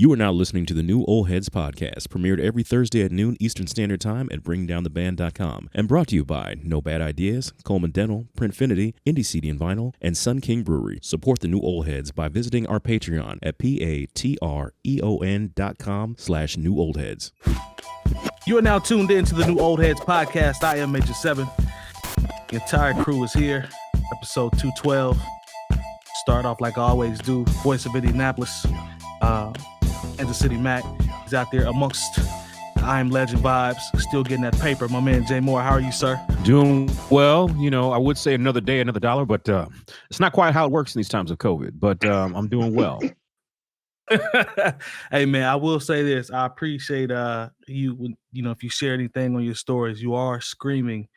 You are now listening to the New Old Heads podcast, premiered every Thursday at noon Eastern Standard Time at BringDownTheBand.com, and brought to you by No Bad Ideas, Coleman Dental, Printfinity, Indie CD and Vinyl, and Sun King Brewery. Support the New Old Heads by visiting our Patreon at patreon.com/newoldheads. You are now tuned in to the New Old Heads podcast. I am Major 7. The entire crew is here. Episode 212. Start off like I always do. Voice of Indianapolis. Kansas City Mac is out there amongst the I Am Legend vibes, still getting that paper. My man Jay Moore, how are you, sir? Doing well. You know, I would say another day, another dollar, but it's not quite how it works in these times of COVID, but I'm doing well. Hey, man, I will say this. I appreciate you, if you share anything on your stories, you are screaming,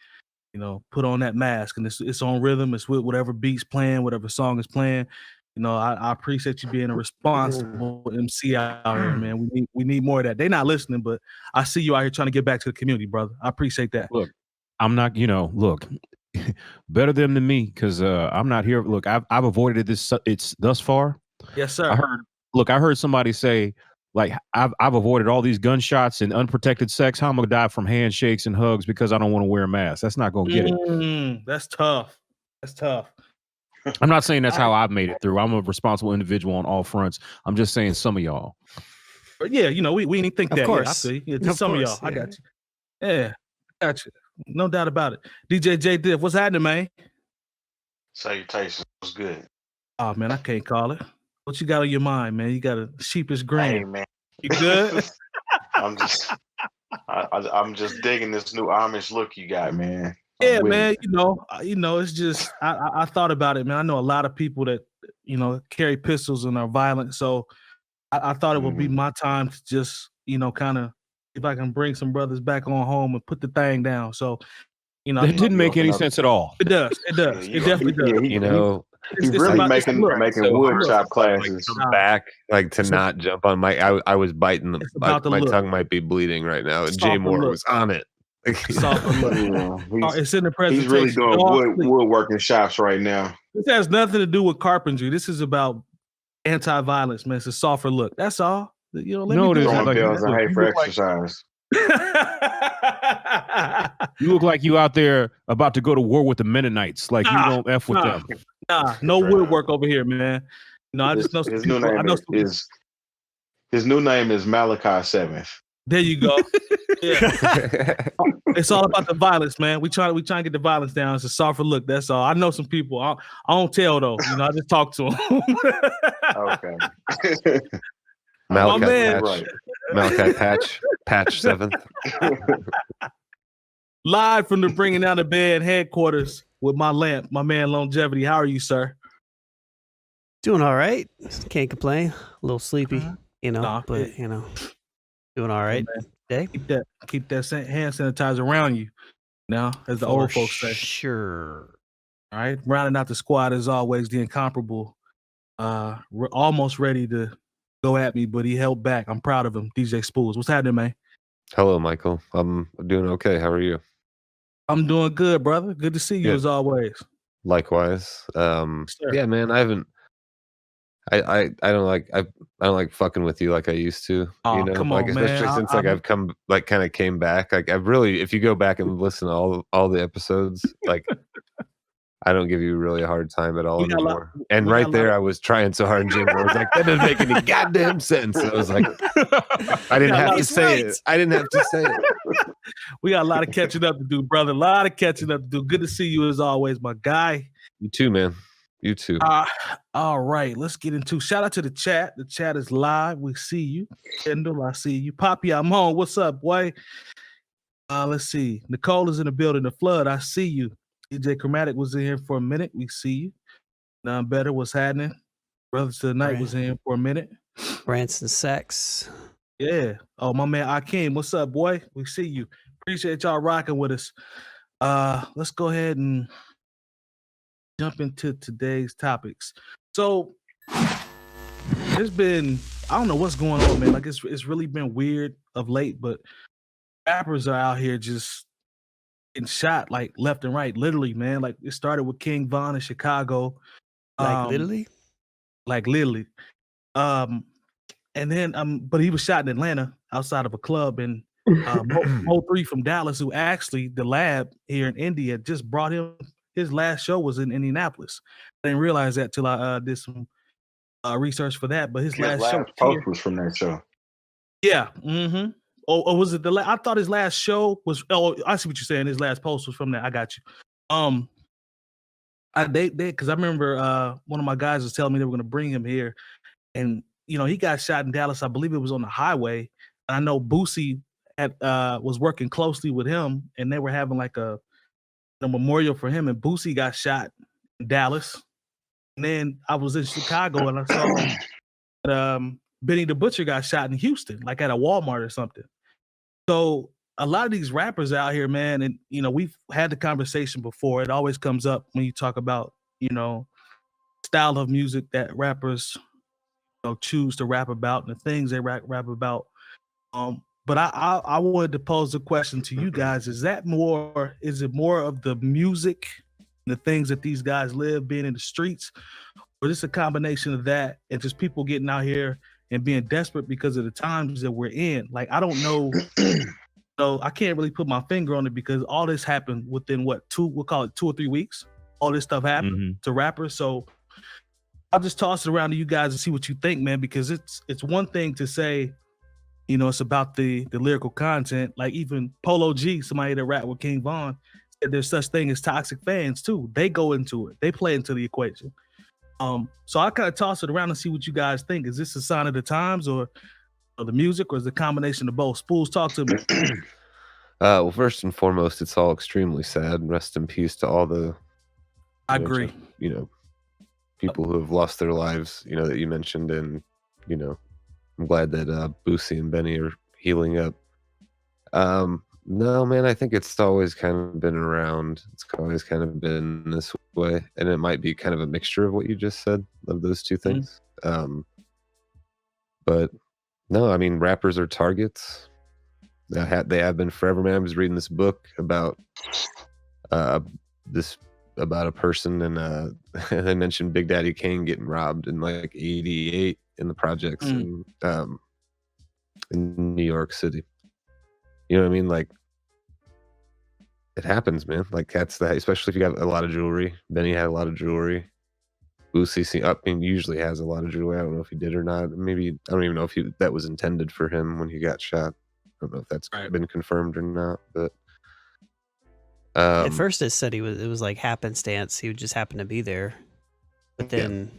put on that mask, and it's on rhythm. It's with whatever beat's playing, whatever song is playing. I appreciate you being a responsible MC out here, man. We need more of that. They're not listening, but I see you out here trying to get back to the community, brother. I appreciate that. Look, I'm not, better them than me, because I'm not here. Look, I've avoided this. It's thus far. Yes, sir. I heard somebody say, like, I've avoided all these gunshots and unprotected sex. How am I gonna die from handshakes and hugs because I don't want to wear a mask? That's not gonna get it. That's tough. That's tough. I'm not saying that's how I've made it through. I'm a responsible individual on all fronts. I'm just saying some of y'all. But yeah, we didn't think that. Of course. Yeah, I see. Yeah, just some of y'all. Yeah. I got you. Yeah, I got you. No doubt about it. DJ J Diff, what's happening, man? Salutations. What's good? Oh, man, I can't call it. What you got on your mind, man? You got a sheepish grin. Hey, man. You good? I'm just digging this new Amish look you got, man. Yeah, man. It's just I thought about it, man. I know a lot of people that carry pistols and are violent, so I thought it would be my time to just kind of if I can bring some brothers back on home and put the thing down. So it didn't make any sense at all. It does. It definitely does. He's really making woodshop classes. Come back to not jump on my. I was biting my tongue might be bleeding right now. Jay Moore was on it. It's in the presentation. He's really doing woodworking shops right now. This has nothing to do with carpentry. This is about anti-violence, man. It's a softer look. That's all. Let me do pills and hate for exercise. You look like you out there about to go to war with the Mennonites. Like you don't F with them. No woodwork over here, man. I just know his new name his new name is Malachi 7th. There you go. Yeah. It's all about the violence, man. We try to get the violence down. It's a softer look. That's all. I know some people. I don't tell though. I just talk to them. Okay. Malachi Patch 7th. Live from the Bringing Down the Band headquarters with my man Longevity. How are you, sir? Doing all right. Can't complain. A little sleepy, doing all right. Day. Keep that hand sanitizer around you. Now, as the old folks say. Sure. All right. Rounding out the squad as always, the incomparable. We're almost ready to go at me, but he held back. I'm proud of him. DJ Spools. What's happening, man? Hello, Michael. I'm doing okay. How are you? I'm doing good, brother. Good to see you as always. Likewise. Yeah, man. I haven't. I don't like fucking with you like I used to. Oh, come on, especially man. since I've come kind of came back. I've really, if you go back and listen to all the episodes, I don't give you really a hard time at all anymore. And right there, I was trying so hard, and Jim was like, "That doesn't make any goddamn sense." And I was like, "I didn't have to say it. I didn't have to say it." We got a lot of catching up to do, brother. A lot of catching up to do. Good to see you as always, my guy. You too, man. You too. All right, let's get into. Shout out to the chat. The chat is live. We see you, Kendall. I see you, Poppy. I'm home. What's up, boy? Let's see. Nicole is in the building. The Flood. I see you. DJ Chromatic was in here for a minute. We see you. Now better. What's happening? Brothers to the Night was in here for a minute. Branson Sex. Yeah. Oh, my man Akeem. What's up, boy? We see you. Appreciate y'all rocking with us. Let's go ahead and jump into today's topics. So there's been, I don't know what's going on, man. It's really been weird of late, but rappers are out here just getting shot left and right, literally, man. It started with King Von in Chicago. Literally? Literally. And then but he was shot in Atlanta outside of a club, and Mo3 from Dallas, who actually the lab here in India just brought him. His last show was in Indianapolis. I didn't realize that till I did some research for that. But his last show post was from that show. Yeah. Mm-hmm. Or was it I thought his last show was. Oh, I see what you're saying. His last post was from that. I got you. Because I remember one of my guys was telling me they were going to bring him here, and he got shot in Dallas. I believe it was on the highway. And I know Boosie was working closely with him, and they were having like a memorial for him. And Boosie got shot in Dallas, and then I was in Chicago and I saw Benny the Butcher got shot in Houston, like at a Walmart or something. So a lot of these rappers out here, man, and we've had the conversation before. It always comes up when you talk about style of music that rappers choose to rap about and the things they rap about. But I wanted to pose the question to you guys: is it more of the music, the things that these guys live, being in the streets, or just a combination of that and just people getting out here and being desperate because of the times that we're in? Like, I don't know. So I can't really put my finger on it because all this happened within we'll call it 2 or 3 weeks. All this stuff happened to rappers. So I'll just toss it around to you guys and see what you think, man, because it's one thing to say, it's about the lyrical content. Like even Polo G, somebody that rap with King Von, said there's such thing as toxic fans too. They go into it. They play into the equation. So I kind of toss it around and see what you guys think. Is this a sign of the times or the music, or is it a combination of both? Spools, talk to me. Well, first and foremost, it's all extremely sad. Rest in peace to all the I agree. People who have lost their lives, that you mentioned, and I'm glad that Boosie and Benny are healing up. No, man, I think it's always kind of been around. It's always kind of been this way, and it might be kind of a mixture of what you just said of those two things. But no, I mean, rappers are targets. They have been forever, man. I was reading this book about about a person, and they mentioned Big Daddy Kane getting robbed in like '88 in the projects in New York City. You know what I mean? Like, it happens, man. Like, that's that. Especially if you got a lot of jewelry. Benny had a lot of jewelry. Boosie usually has a lot of jewelry. I don't know if he did or not. Maybe I don't even know if that was intended for him when he got shot. I don't know if that's been confirmed or not. But at first, it said it was like happenstance. He would just happen to be there. But then,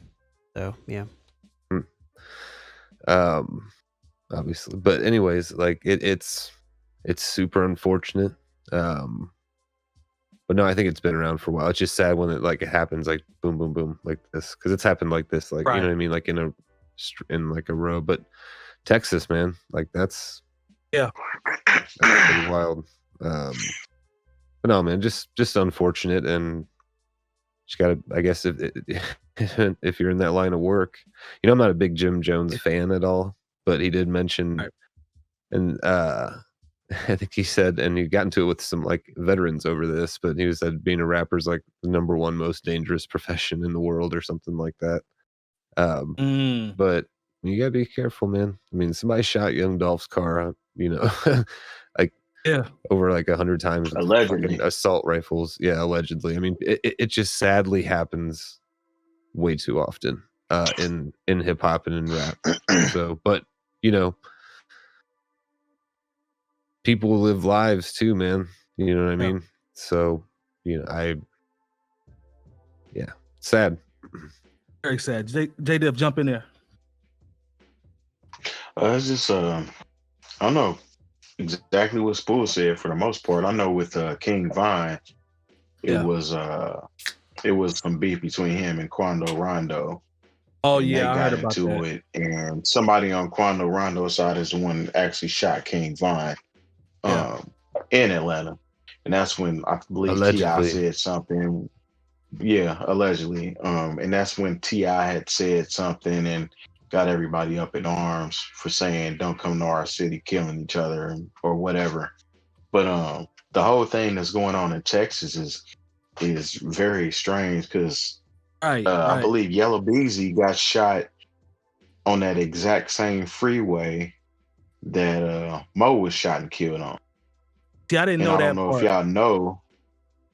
yeah. Obviously, but anyways, like it's super unfortunate. But no, I think it's been around for a while. It's just sad when it happens like boom, boom, boom, like this, because it's happened like this, like you know what I mean, like in like a row. But Texas, man, like that's pretty wild. But no, man, just unfortunate, and just gotta, I guess, if you're in that line of work, I'm not a big Jim Jones fan at all, but he did mention, and I think he said, and he got into it with some like veterans over this, but he said being a rapper is like the #1 most dangerous profession in the world or something like that. But you gotta be careful, man. I mean, somebody shot Young Dolph's car, like over like 100 times with allegedly assault rifles. Yeah, allegedly. I mean, it just sadly happens way too often in hip hop and in rap. So, but people live lives too, man. You know what I mean? So, sad. Very sad. J-Dip, jump in there. It's just I don't know exactly what Spool said for the most part. I know with King Vine, it was some beef between him and Quando Rondo. Oh, and yeah, they I got heard about into that. it, and somebody on Quando Rondo's side is the one that actually shot King Vine in Atlanta. And that's when I believe T.I. said something. Yeah, allegedly. And that's when T.I. had said something and got everybody up in arms for saying, don't come to our city killing each other or whatever. But the whole thing that's going on in Texas is very strange because I believe Yellow Beezy got shot on that exact same freeway that Mo was shot and killed on. See, I didn't know I that don't know part. if y'all know.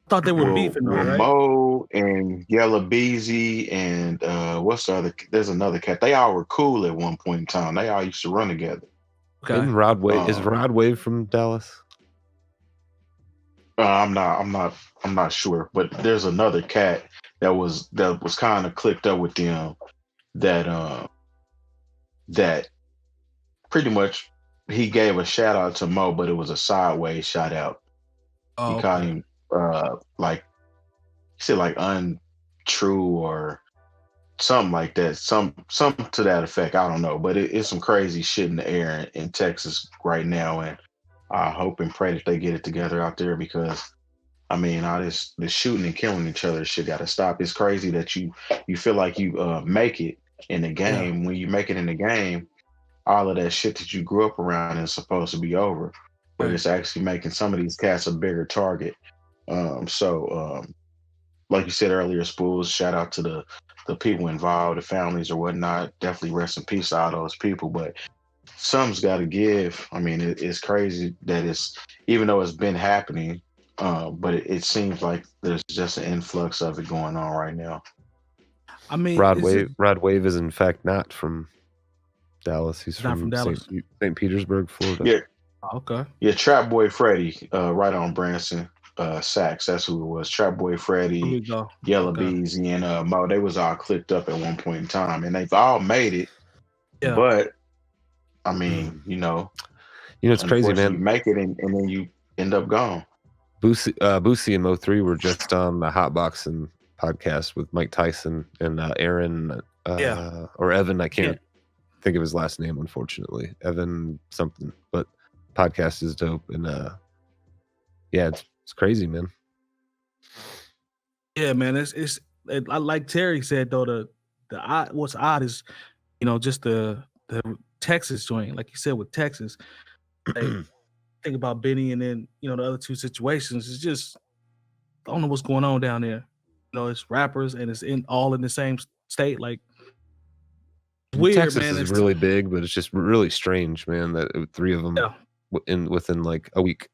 I thought they were beefing, though, right? Mo and Yella Beezy and what's the other? There's another cat. They all were cool at one point in time. They all used to run together. Okay. Isn't Rod Wave? Is Rod Wave from Dallas? I'm not sure, but there's another cat that was kind of clicked up with them that pretty much he gave a shout out to Mo, but it was a sideways shout out. Oh, he called him like he said like untrue or something like that, some to that effect. I don't know, but it's some crazy shit in the air in Texas right now, and I hope and pray that they get it together out there, because I mean, all this shooting and killing each other shit got to stop. It's crazy that you feel like you make it in the game. When you make it in the game, all of that shit that you grew up around is supposed to be over, but it's actually making some of these cats a bigger target. Like you said earlier, Spools, shout out to the people involved, the families or whatnot. Definitely rest in peace to all those people. But something's got to give. I mean, it's crazy that it's, even though it's been happening, but it seems like there's just an influx of it going on right now. I mean, Rod Wave is in fact not from Dallas. He's not from Dallas. St. Petersburg, Florida. Yeah. Okay. Yeah, Trap Boy Freddy, right on Branson. Sachs, that's who it was. Trap Boy Freddy, Yella Beezy, and Mo. They was all clicked up at one point in time, and they've all made it. Yeah. But I mean, it's crazy, man. You make it and then you end up gone. Boosie and Mo 3 were just on the Hotboxing podcast with Mike Tyson and Aaron or Evan. I can't think of his last name, unfortunately. Evan something, but podcast is dope, and it's crazy, man. Yeah, man. It's like Terry said though. What's odd is, just the Texas joint, like you said with Texas. Like, think about Benny, and then the other two situations. It's just, I don't know what's going on down there. It's rappers and it's all in the same state. Like, weird, Texas man. Is really big, but it's just really strange, man. That three of them within like a week.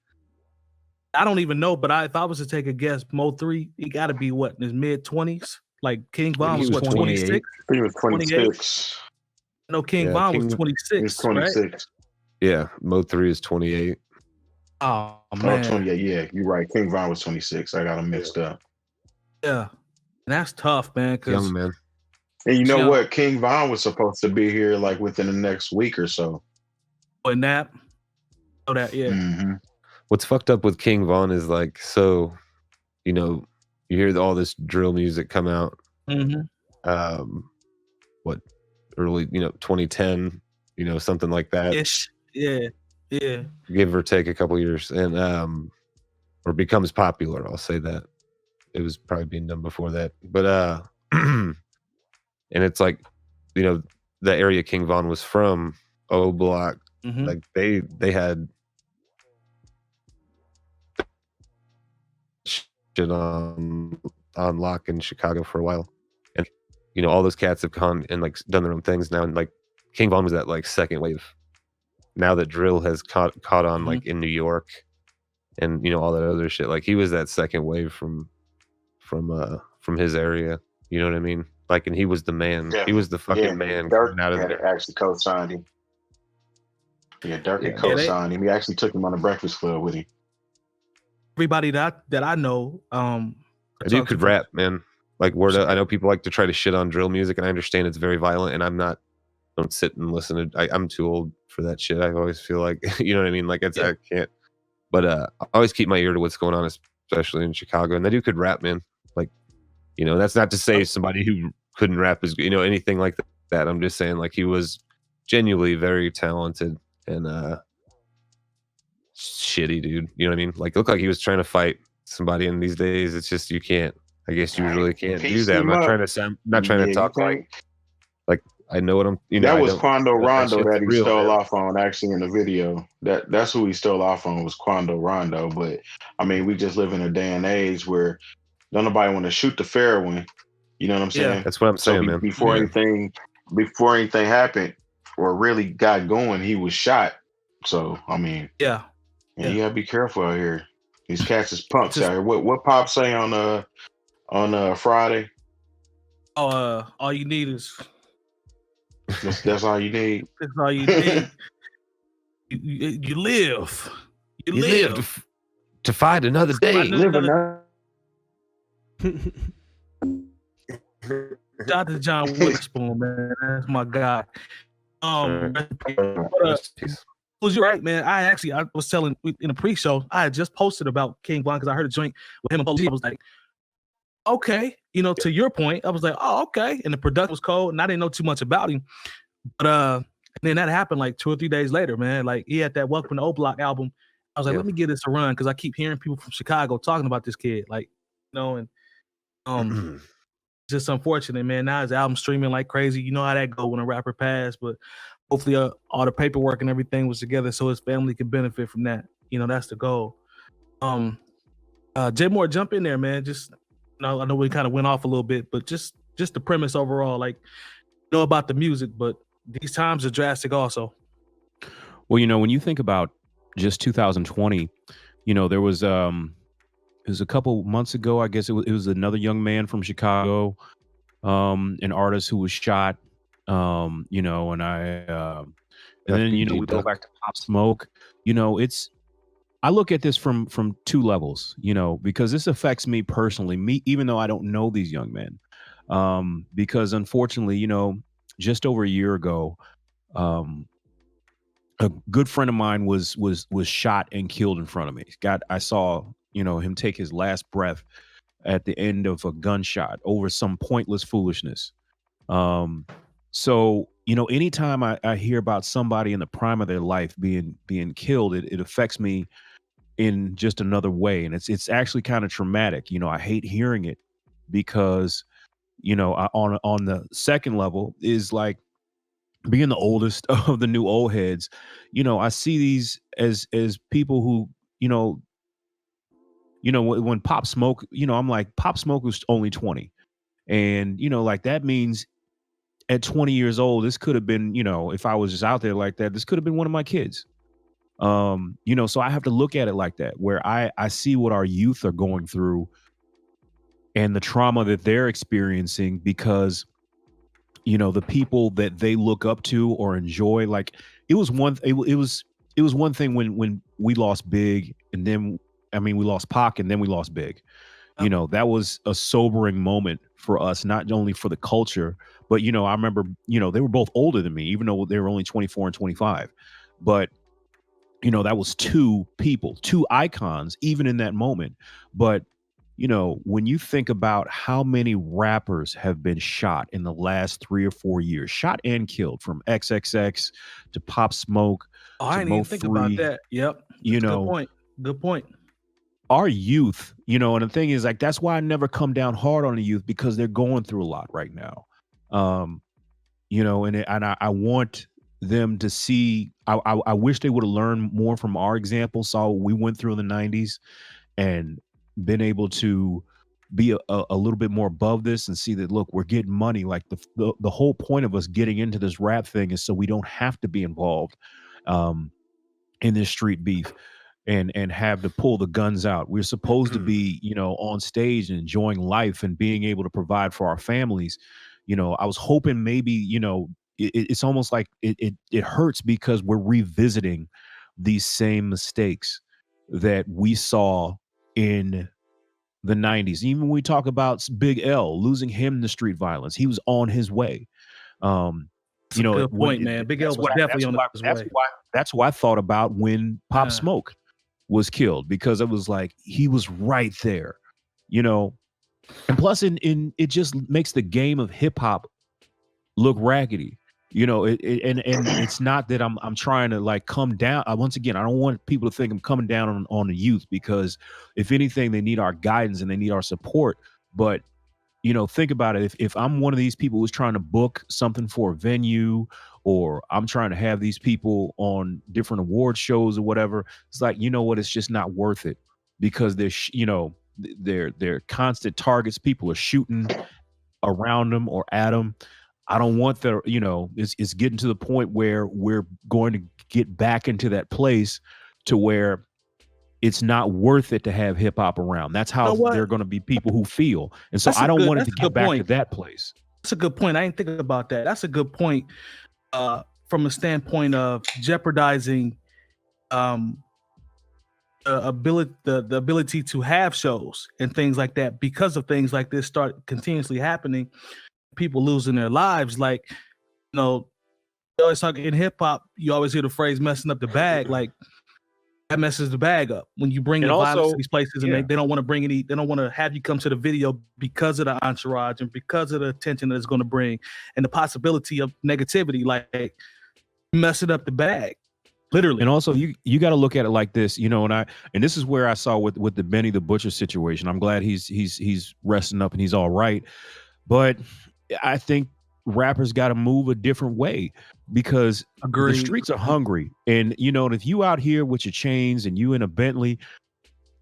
I don't even know, but if I was to take a guess, Mo 3, he got to be what, in his mid-20s? Like King Von was what, 26? He was 26. No, King Von was 26. He was 26. Right? Yeah, Mo 3 is 28. Oh, man. 28, yeah, you're right. King Von was 26. I got him mixed up. Yeah, and that's tough, man. Young man. And you know what? King Von was supposed to be here like within the next week or so. But Nap? Oh, that, yeah. Mm-hmm. What's fucked up with King Von is like, so, you hear all this drill music come out. Mm-hmm. Early, 2010, something like that. Ish. Yeah. Give or take a couple years, and or becomes popular. I'll say that. It was probably being done before that, but and it's like, the area King Von was from, O Block, like they had shit on lock in Chicago for a while, and all those cats have gone and like done their own things now, and like King Von was that like second wave. Now that drill has caught on like in New York, and all that other shit, like he was that second wave from his area. You know what I mean? Like, and he was the man. Yeah. He was the fucking man. Dirk had actually co-signed him. Yeah, Dirk had co-signed him. He actually took him on the Breakfast Club with him. Everybody that I know, I dude could rap, man. Like, I know people like to try to shit on drill music, and I understand it's very violent, and don't sit and listen to. I'm too old for that shit. I always feel like, you know what I mean? Like, I can't. But I always keep my ear to what's going on, especially in Chicago. And that dude could rap, man. Like, that's not to say somebody who couldn't rap is, anything like that. I'm just saying, like, he was genuinely very talented and shitty, dude. You know what I mean? Like, it looked like he was trying to fight somebody. And these days, it's just you can't. I guess you really can't do that. I'm not trying to talk like I know what I'm. That was Quando Rondo that he stole off on. Actually, in the video, that's who he stole off on, was Quando Rondo. But I mean, we just live in a day and age where don't nobody want to shoot the fair one. You know what I'm saying? That's what I'm saying, man. Before anything before anything happened or really got going, he was shot. So I mean, yeah, you gotta be careful out here. These cats is punks Just, out here. What Pop say on Friday? all you need is That's all you need. that's all you need. You live. You live to fight another day. Live another. Shout out to John Witherspoon, man. That's my guy. Was you right, man? I was telling in a pre-show, I had just posted about King Von because I heard a joint with him and Police. I was like, okay, to your point, I was like, oh, okay. And the production was cold, and I didn't know too much about him. But and then that happened like 2 or 3 days later, man. Like he had that Welcome to O Block album. I was like, let me give this a run because I keep hearing people from Chicago talking about this kid, like, and just unfortunate, man. Now his album's streaming like crazy. You know how that go when a rapper passed, but hopefully all the paperwork and everything was together so his family could benefit from that. That's the goal. Jay Moore, jump in there, man. Just I know we kind of went off a little bit, but just the premise overall, like know about the music, but these times are drastic also. Well, when you think about just 2020, there was it was a couple months ago, I guess it was another young man from Chicago, an artist who was shot, and then we go back to Pop Smoke. I look at this from two levels, because this affects me personally, even though I don't know these young men, because unfortunately, just over a year ago, a good friend of mine was shot and killed in front of me. I saw him take his last breath at the end of a gunshot over some pointless foolishness. So anytime I hear about somebody in the prime of their life being killed, it affects me in just another way, and it's actually kind of traumatic. I hate hearing it because on the second level is like being the oldest of the new old heads. I see these as people who when Pop Smoke, I'm like, Pop Smoke was only 20, and like that means at 20 years old, this could have been, if I was just out there like that, this could have been one of my kids. So I have to look at it like that, where I see what our youth are going through and the trauma that they're experiencing because the people that they look up to or enjoy. Like it was one thing when we lost Big, and then we lost Pac, and then we lost Big. That was a sobering moment for us, not only for the culture, but I remember they were both older than me, even though they were only 24 and 25. But that was two people, two icons, even in that moment. But when you think about how many rappers have been shot in the last 3 or 4 years, shot and killed, from XXX to Pop Smoke. I didn't even think about that. Yep. Good point. Our youth, and the thing is, like, that's why I never come down hard on the youth, because they're going through a lot right now. And I want them to see, I wish they would have learned more from our example, saw what we went through in the 90s, and been able to be a little bit more above this and see that, look, we're getting money. Like the whole point of us getting into this rap thing is so we don't have to be involved in this street beef and have to pull the guns out. We're supposed to be, on stage and enjoying life and being able to provide for our families. I was hoping maybe, it's almost like it hurts because we're revisiting these same mistakes that we saw in the 90s. Even when we talk about Big L, losing him to street violence, he was on his way. Good point, man. Big L was definitely on his way. That's what I thought about when Pop Smoke was killed, because it was like he was right there, and plus in it just makes the game of hip hop look raggedy. And it's not that I'm trying to like come down. Once again, I don't want people to think I'm coming down on the youth, because if anything, they need our guidance and they need our support. But think about it. If I'm one of these people who's trying to book something for a venue, or I'm trying to have these people on different award shows or whatever, it's like, what, it's just not worth it, because they're constant targets. People are shooting around them or at them. I don't want the, it's getting to the point where we're going to get back into that place to where it's not worth it to have hip hop around. That's how there are going to be people who feel. And so I don't want it to get back to that place. That's a good point. I didn't think about that. That's a good point from a standpoint of jeopardizing the ability to have shows and things like that because of things like this start continuously happening. People losing their lives. Like, you always talk in hip hop, you always hear the phrase messing up the bag. Like, that messes the bag up when you bring the violence to these places, and they don't want to they don't want to have you come to the video because of the entourage and because of the attention that it's going to bring and the possibility of negativity, like messing up the bag, literally. And also you got to look at it like this, and this is where I saw with the Benny the Butcher situation. I'm glad he's resting up and he's all right, but I think rappers got to move a different way because the streets are hungry. And, if you out here with your chains and you in a Bentley,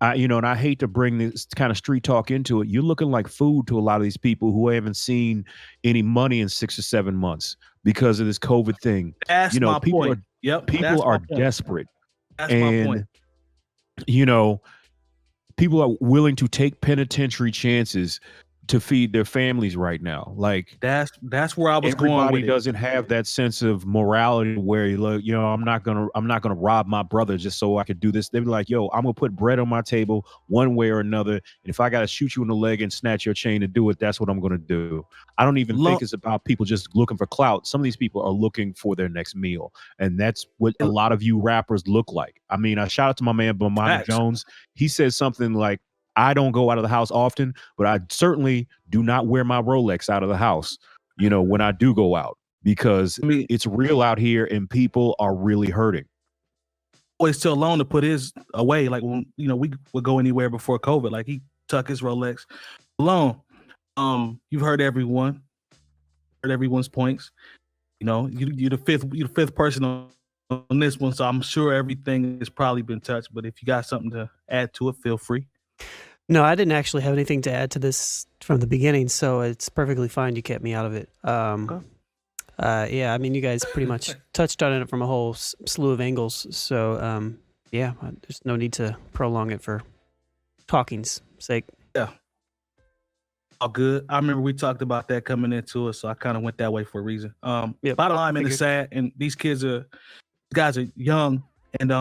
and I hate to bring this kind of street talk into it, you're looking like food to a lot of these people who haven't seen any money in 6 or 7 months because of this COVID thing. That's my point. People are desperate. That's my point. People are willing to take penitentiary chances to feed their families right now. Like that's where I was going with it. Everybody doesn't have that sense of morality where I'm not gonna rob my brother just so I could do this. They'd be like, yo, I'm gonna put bread on my table one way or another. And if I gotta shoot you in the leg and snatch your chain to do it, that's what I'm gonna do. I don't even think it's about people just looking for clout. Some of these people are looking for their next meal. And that's what a lot of you rappers look like. I mean, I shout out to my man Bomani Jones. He says something like, I don't go out of the house often, but I certainly do not wear my Rolex out of the house, when I do go out, because it's real out here and people are really hurting. Always tell Lone to put his away. Like when, we would go anywhere before COVID, like he tuck his Rolex. Lone, you've heard everyone's points. You're the fifth person on this one. So I'm sure everything has probably been touched, but if you got something to add to it, feel free. No, I didn't actually have anything to add to this from the beginning, so it's perfectly fine you kept me out of it. I mean, you guys pretty much touched on it from a whole slew of angles, so there's no need to prolong it for talking's sake. Yeah. All good. I remember we talked about that coming into it, so I kind of went that way for a reason. Bottom line, man, it's sad, and these guys are young, and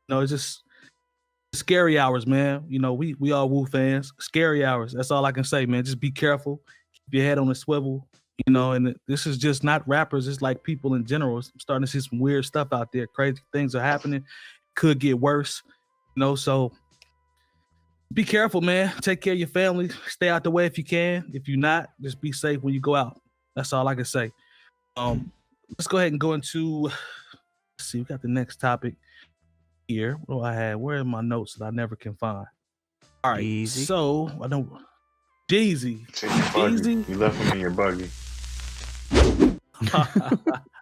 it's just scary hours, man. We all Wu fans. Scary hours. That's all I can say, man. Just be careful. Keep your head on the swivel. And this is just not rappers. It's like people in general. I'm starting to see some weird stuff out there. Crazy things are happening. Could get worse. So be careful, man. Take care of your family. Stay out the way if you can. If you're not, just be safe when you go out. That's all I can say. Let's go ahead and go into. Let's see. We got the next topic here. What do I have? Where are my notes that I never can find? All right. Easy. So I don't. Jeezy. You left him in your buggy.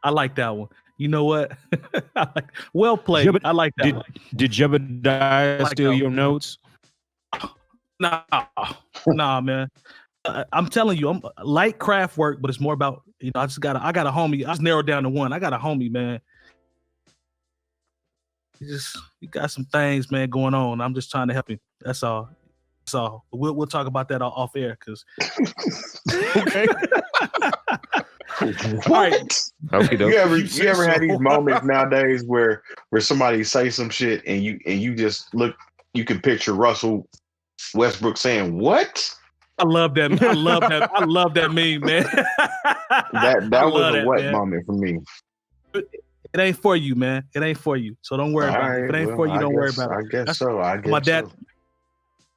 I like that one. You know what? Well played. I like that one. Did Jebediah steal your notes? Nah, man. I'm telling you, I'm light craft work, but it's more about I got a homie. I just narrowed down to one. I got a homie, man. You got some things, man, going on. I'm just trying to help him. That's all. We'll talk about that off air, because. Okay. All right. You ever had these moments nowadays where somebody say some shit and you just look, you can picture Russell Westbrook saying, "What?" I love that. I love that meme, man. that was a wet moment for me. It ain't for you, man. It ain't for you. So don't worry about it. If it ain't for you, don't worry about it. I guess so.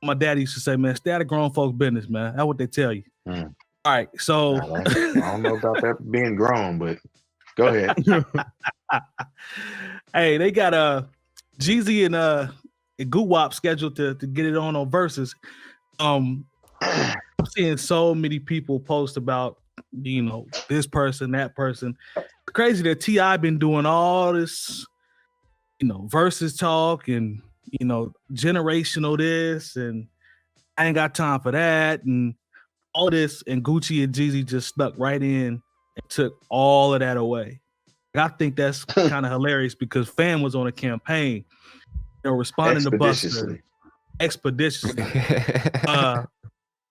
My dad used to say, man, stay out of grown folks' business, man. That's what they tell you. All right, so I don't know about that being grown, but go ahead. Hey, they got Jeezy and Gucci scheduled to get it on Verzuz. I'm seeing so many people post about this person, that person. It's crazy that T.I. been doing all this, Verzuz talk and generational this, and I ain't got time for that, and all this, and Gucci and Jeezy just stuck right in and took all of that away. I think that's kind of hilarious because Fam was on a campaign, responding to Buster expeditiously.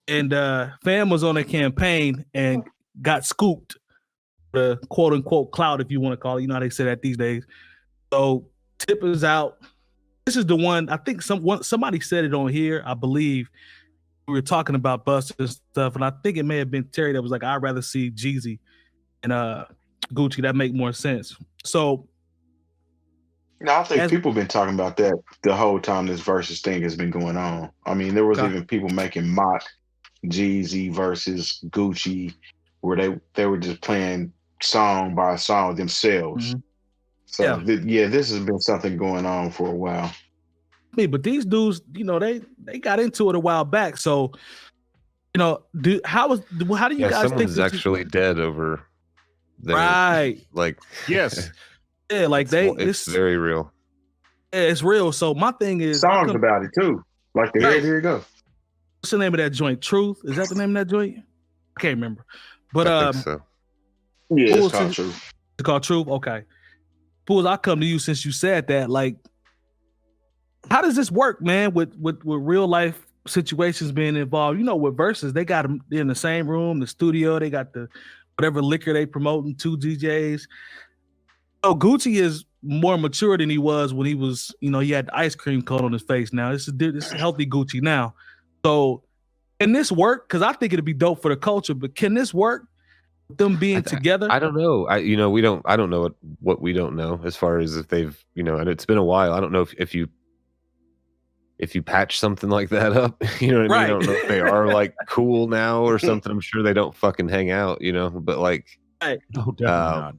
And Fam was on a campaign and got scooped, the quote unquote clout, if you want to call it. You know how they say that these days. So Tip is out. This is the one, I think somebody said it on here, I believe. We were talking about Buster and stuff, and I think it may have been Terry that was like, I'd rather see Jeezy and Gucci. That make more sense. So no, I think people have been talking about that the whole time this Verzuz thing has been going on. I mean, there was even people making mock Jeezy versus Gucci, where they were just playing song by song themselves. So this has been something going on for a while. But these dudes, they got into it a while back. So, how do you guys think someone's actually dead over there? Right. Like, yes. Yeah, like it's very real. Yeah, it's real. So my thing is songs about it too. Like here you go. What's the name of that joint? Truth? Is that the name of that joint? I can't remember. But I think so. Yeah, it's called Truth. It's called Truth? Okay. Pools, I'll come to you since you said that. Like, how does this work, man, with real life situations being involved? With Verzuz, they got them in the same room, the studio, they got the whatever liquor they promoting, 2 DJs. Oh, Gucci is more mature than he was when he was, he had the ice cream cone on his face. Now this is healthy Gucci now. So can this work? Because I think it'd be dope for the culture, but can this work with them being together? I don't know. I don't know what we don't know as far as if they've, and it's been a while. I don't know if you patch something like that up, you know what I mean? I don't know if they are like cool now or something. I'm sure they don't fucking hang out, but like, right. No, definitely not.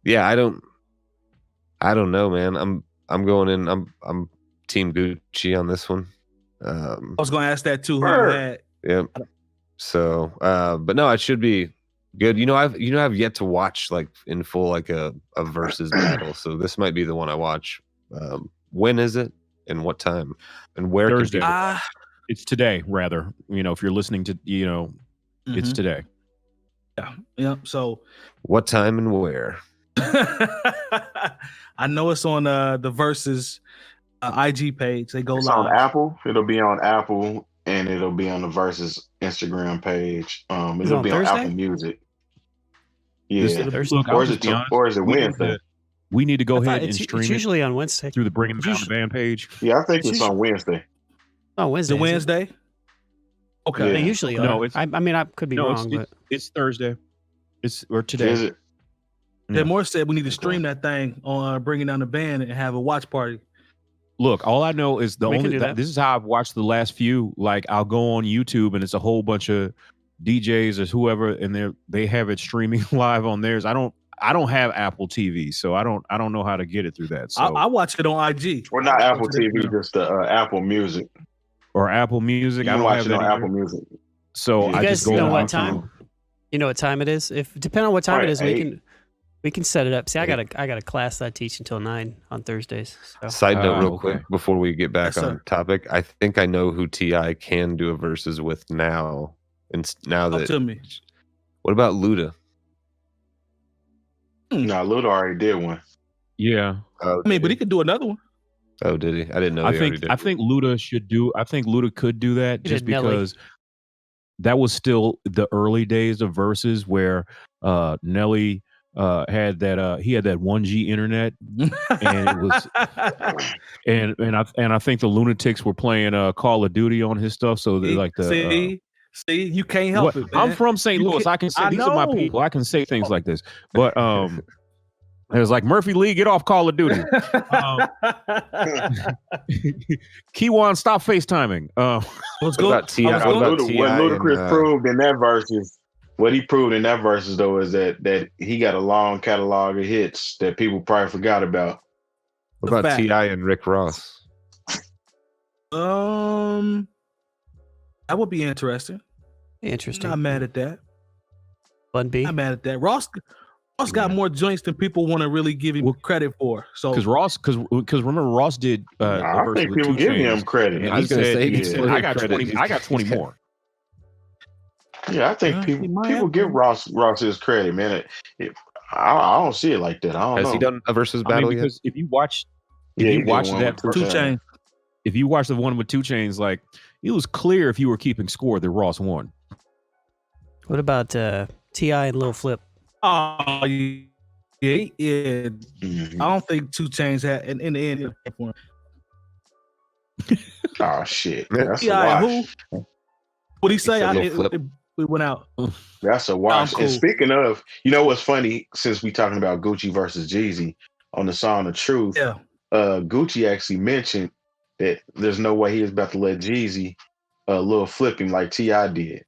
Yeah, I don't know, man. I'm going in. I'm Team Gucci on this one. I was going to ask that too. Yeah. So, but no, it should be good. I've yet to watch like in full like a Verzuz battle. So this might be the one I watch. When is it? And what time? And where? Thursday. It's today, rather. If you're listening to, it's today. Yeah. So, what time and where? I know it's on the Verzuz IG page. They go it's live on Apple. It'll be on Apple, and it'll be on the Verzuz Instagram page. It'll be Thursday? on Apple Music. Yeah, or is it Wednesday? We need to go ahead and stream it's usually on Wednesday through the Bringing Down the Band page. Yeah, I think it's on Wednesday. Oh, Wednesday. The Wednesday? Okay. They usually are. No, I could be wrong, but it's Thursday. Or today. Is it? Yeah. Moore said we need to stream that thing on Bringing Down the Band and have a watch party. Look, all I know is this is how I've watched the last few. Like, I'll go on YouTube and it's a whole bunch of DJs or whoever, and they have it streaming live on theirs. I don't have Apple TV, so I don't know how to get it through that. So I watch it on IG. Or not Apple TV, just Apple Music. Or Apple Music. I don't have it on Apple Music. So I just go know what time. You know what time it is? Depending on what time it is, we can set it up. See, I got a class that I teach until 9 on Thursdays. So. Side note, real quick, before we get back on topic, I think I know who T.I. can do a Verzuz with now. And now that, to me. What about Luda? No, Luda already did one. Yeah, but he could do another one. Oh, did he? I didn't know. I think Luda should do. I think Luda could do that just because that was still the early days of Verzuz where Nelly had that he had that 1G internet, and it was and I think the Lunatics were playing Call of Duty on his stuff. So like the see, you can't help it, man. I'm from St. Louis. I can say these are my people. I can say things like this, but it was like, Murphy Lee, get off Call of Duty. Keywan, stop FaceTiming. What's good? What Ludacris proved in that Verzuz. What he proved in that Verzuz though is that he got a long catalog of hits that people probably forgot about. What about T.I. and Rick Ross? That would be interesting. Interesting. Not mad at that. Bun B. Not mad at that. Ross got more joints than people want to really give him credit for. So because remember Ross did. I think people give him credit. I was going to say, I got 20 more. Yeah, I think people give Ross his credit, man. I don't see it like that. I don't know. Has he done a versus battle yet? Because if you watch that 2 Chainz, if you watch the one with 2 Chainz, like it was clear if you were keeping score that Ross won. What about T.I. and Lil Flip? Oh yeah. Mm-hmm. I don't think 2 Chainz had in the end. Oh shit, that's a wash. What'd he say? We went out. That's a wash. Cool. And speaking of, you know what's funny? Since we talking about Gucci versus Jeezy on the song "The Truth," Gucci actually mentioned that there's no way he was about to let Jeezy Lil Flip him like T.I. did,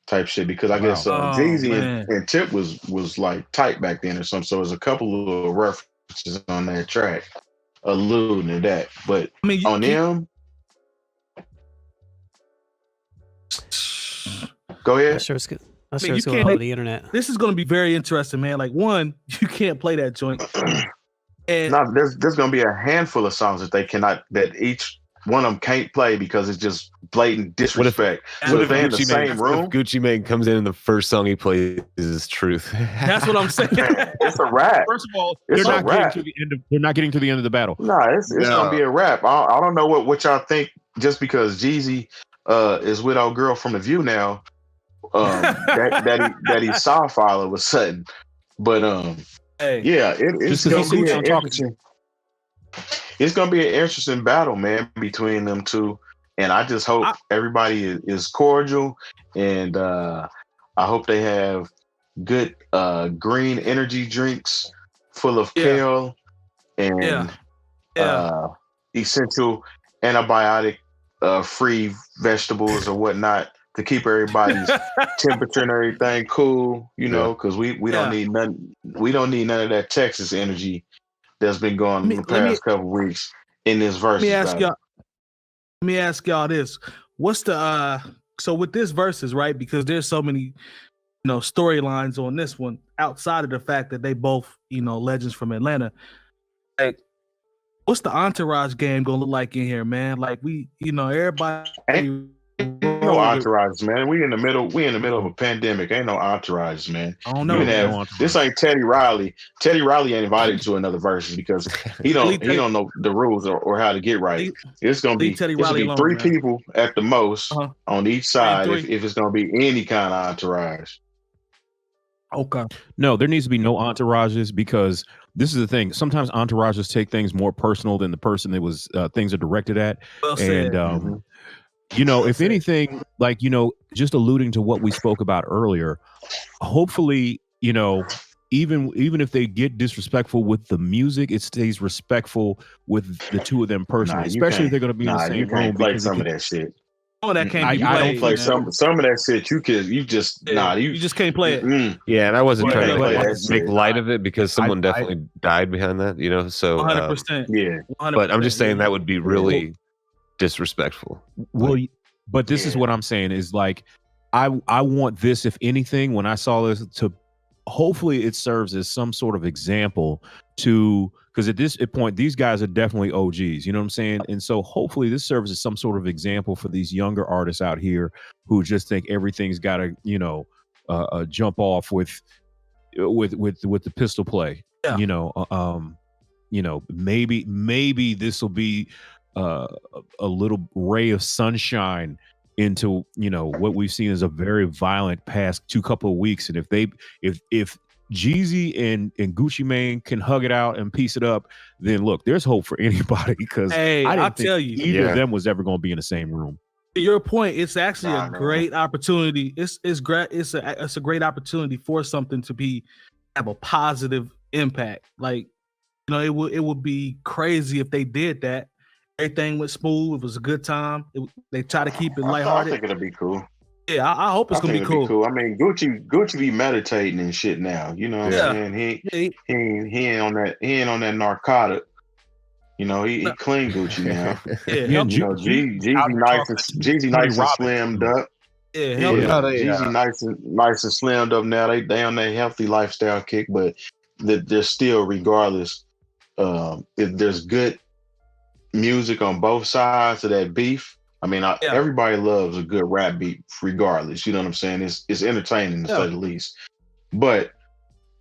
type shit. Because I guess Jeezy and Tip was like tight back then or something. So there's a couple of references on that track alluding to that. But on them. Go ahead. I'm sure it's good. I'm sure it's going over the internet. This is going to be very interesting, man. Like, one, you can't play that joint. And no, there's going to be a handful of songs that each one of them can't play because it's just blatant disrespect. What if they're in the same room? If Gucci Mane comes in and the first song he plays is Truth. That's what I'm saying. It's a rap. First of all, they're not getting to the end of the battle. No, it's going to be a rap. I don't know what y'all think. Just because Jeezy is with our girl from The View now, that he soft all of a sudden. But it's gonna be an interesting. It's gonna be an interesting battle, man, between them two. And I just hope everybody is cordial, and I hope they have good green energy drinks full of kale and essential antibiotic free vegetables or whatnot to keep everybody's temperature and everything cool, you know, because we don't need none. We don't need none of that Texas energy that's been going the past couple weeks in this verse. Let me ask y'all this: what's the so with this verses, right? Because there's so many, storylines on this one outside of the fact that they both, legends from Atlanta. Like, what's the entourage game gonna look like in here, man? Like everybody. No entourage, man. We in the middle of a pandemic. Ain't no entourage, man. I don't know. This ain't Teddy Riley. Teddy Riley ain't invited to another version because he don't know the rules or how to get right. It's gonna be three people at the most on each side if it's gonna be any kind of entourage. Okay. No, there needs to be no entourages because this is the thing. Sometimes entourages take things more personal than the person that was things are directed at. Well said. And if anything, like, just alluding to what we spoke about earlier, hopefully, even if they get disrespectful with the music, it stays respectful with the two of them personally, especially if they're going to be in the same room. You can't play some of that shit. Oh, that can't be. I don't play some of that shit. You just can't play it. Yeah, and I wasn't trying to make light of it because someone definitely died behind that. So 100%. Yeah, 100%, but I'm just saying that would be really disrespectful. Well, but this is what I'm saying is like, I want this, if anything, when I saw this, to hopefully it serves as some sort of example to, because at this point, these guys are definitely OGs, you know what I'm saying? And so hopefully this serves as some sort of example for these younger artists out here who just think everything's got to, jump off with the pistol play. Yeah. Maybe this will be a little ray of sunshine into what we've seen as a very violent past couple of weeks. And if Jeezy and Gucci Mane can hug it out and piece it up, then look, there's hope for anybody, because I didn't think either of them was ever going to be in the same room. To your point, it's actually a great opportunity. It's great. It's a great opportunity for something to have a positive impact. Like, it would be crazy if they did that. Everything went smooth. It was a good time. They try to keep it lighthearted. I think it'll be cool. Yeah, I hope it's gonna be cool. I mean, Gucci be meditating and shit now. You know what I'm saying? He ain't on that. He ain't on that narcotic. He clean Gucci now. Jeezy nice and slimmed up. Jeezy nice and slimmed up now. They on that healthy lifestyle kick, but there's still, regardless, if there's good music on both sides of that beef, I mean, everybody loves a good rap beat, regardless. You know what I'm saying? It's entertaining to say the least. But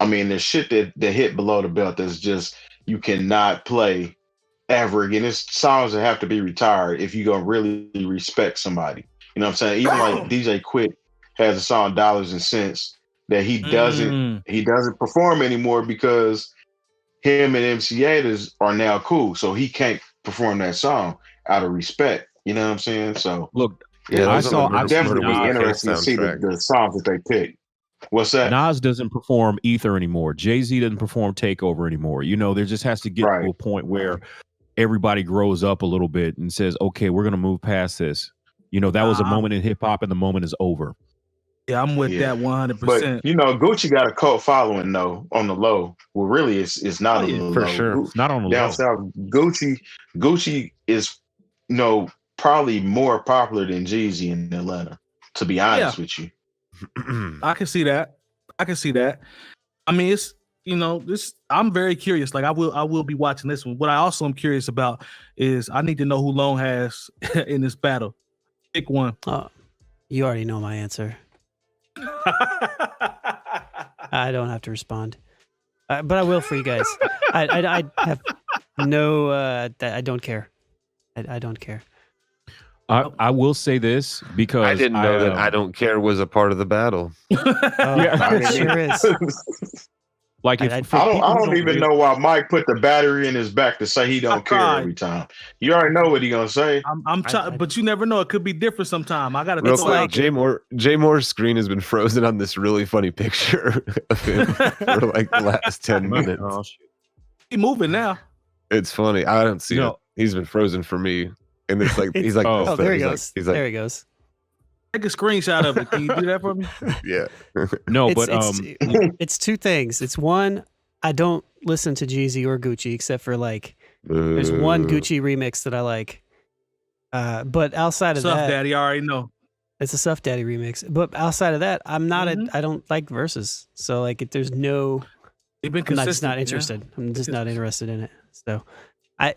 I mean, there's shit that hit below the belt that's just you cannot play ever again. It's songs that have to be retired if you gonna really respect somebody. You know what I'm saying? Even like DJ Quick has a song Dollars and Cents that he doesn't perform anymore because him and MC Yaters are now cool. So he can't perform that song out of respect. You know what I'm saying? So look, yeah, I've definitely seen be interesting to see the songs that they pick. What's that? Nas doesn't perform Ether anymore. Jay-Z doesn't perform Takeover anymore. You know, there just has to get to a point where everybody grows up a little bit and says, okay, we're going to move past this. You know, that was a moment in hip hop and the moment is over. Yeah, I'm with that 100%. But, you know, Gucci got a cult following, though, on the low. Well, really, it's not on the low. For sure. It's not on the down low. south, Gucci is, you know, probably more popular than Jeezy in Atlanta, to be honest with you. I can see that. I mean, it's, you know, this. I'm very curious. Like I will be watching this one. What I also am curious about is I need to know who Lone has in this battle. Pick one. You already know my answer. I don't have to respond, but I will for you guys. I have no. I don't care. I don't care. I will say this because I didn't know that I don't care was a part of the battle. It sure is. Like I don't even know why Mike put the battery in his back to say he don't care every time. You already know what he gonna say. I'm trying, but you never know. It could be different sometime. I gotta. Real quick, Jay Moore's screen has been frozen on this really funny picture of him for like the last 10 minutes. Oh, shit. He's moving now. It's funny. I don't see it. He's been frozen for me, and it's like he's like, oh, there he goes. There he goes. Take a screenshot of it. Can you do that for me? Yeah. No, it's two things. It's one, I don't listen to Jeezy or Gucci except for like there's one Gucci remix that I like. But outside of that, Daddy, I already know. It's a Suff Daddy remix. But outside of that, I'm not I don't like Verzuz. So like if there's no I'm just not interested. Yeah. I'm just not interested in it. So I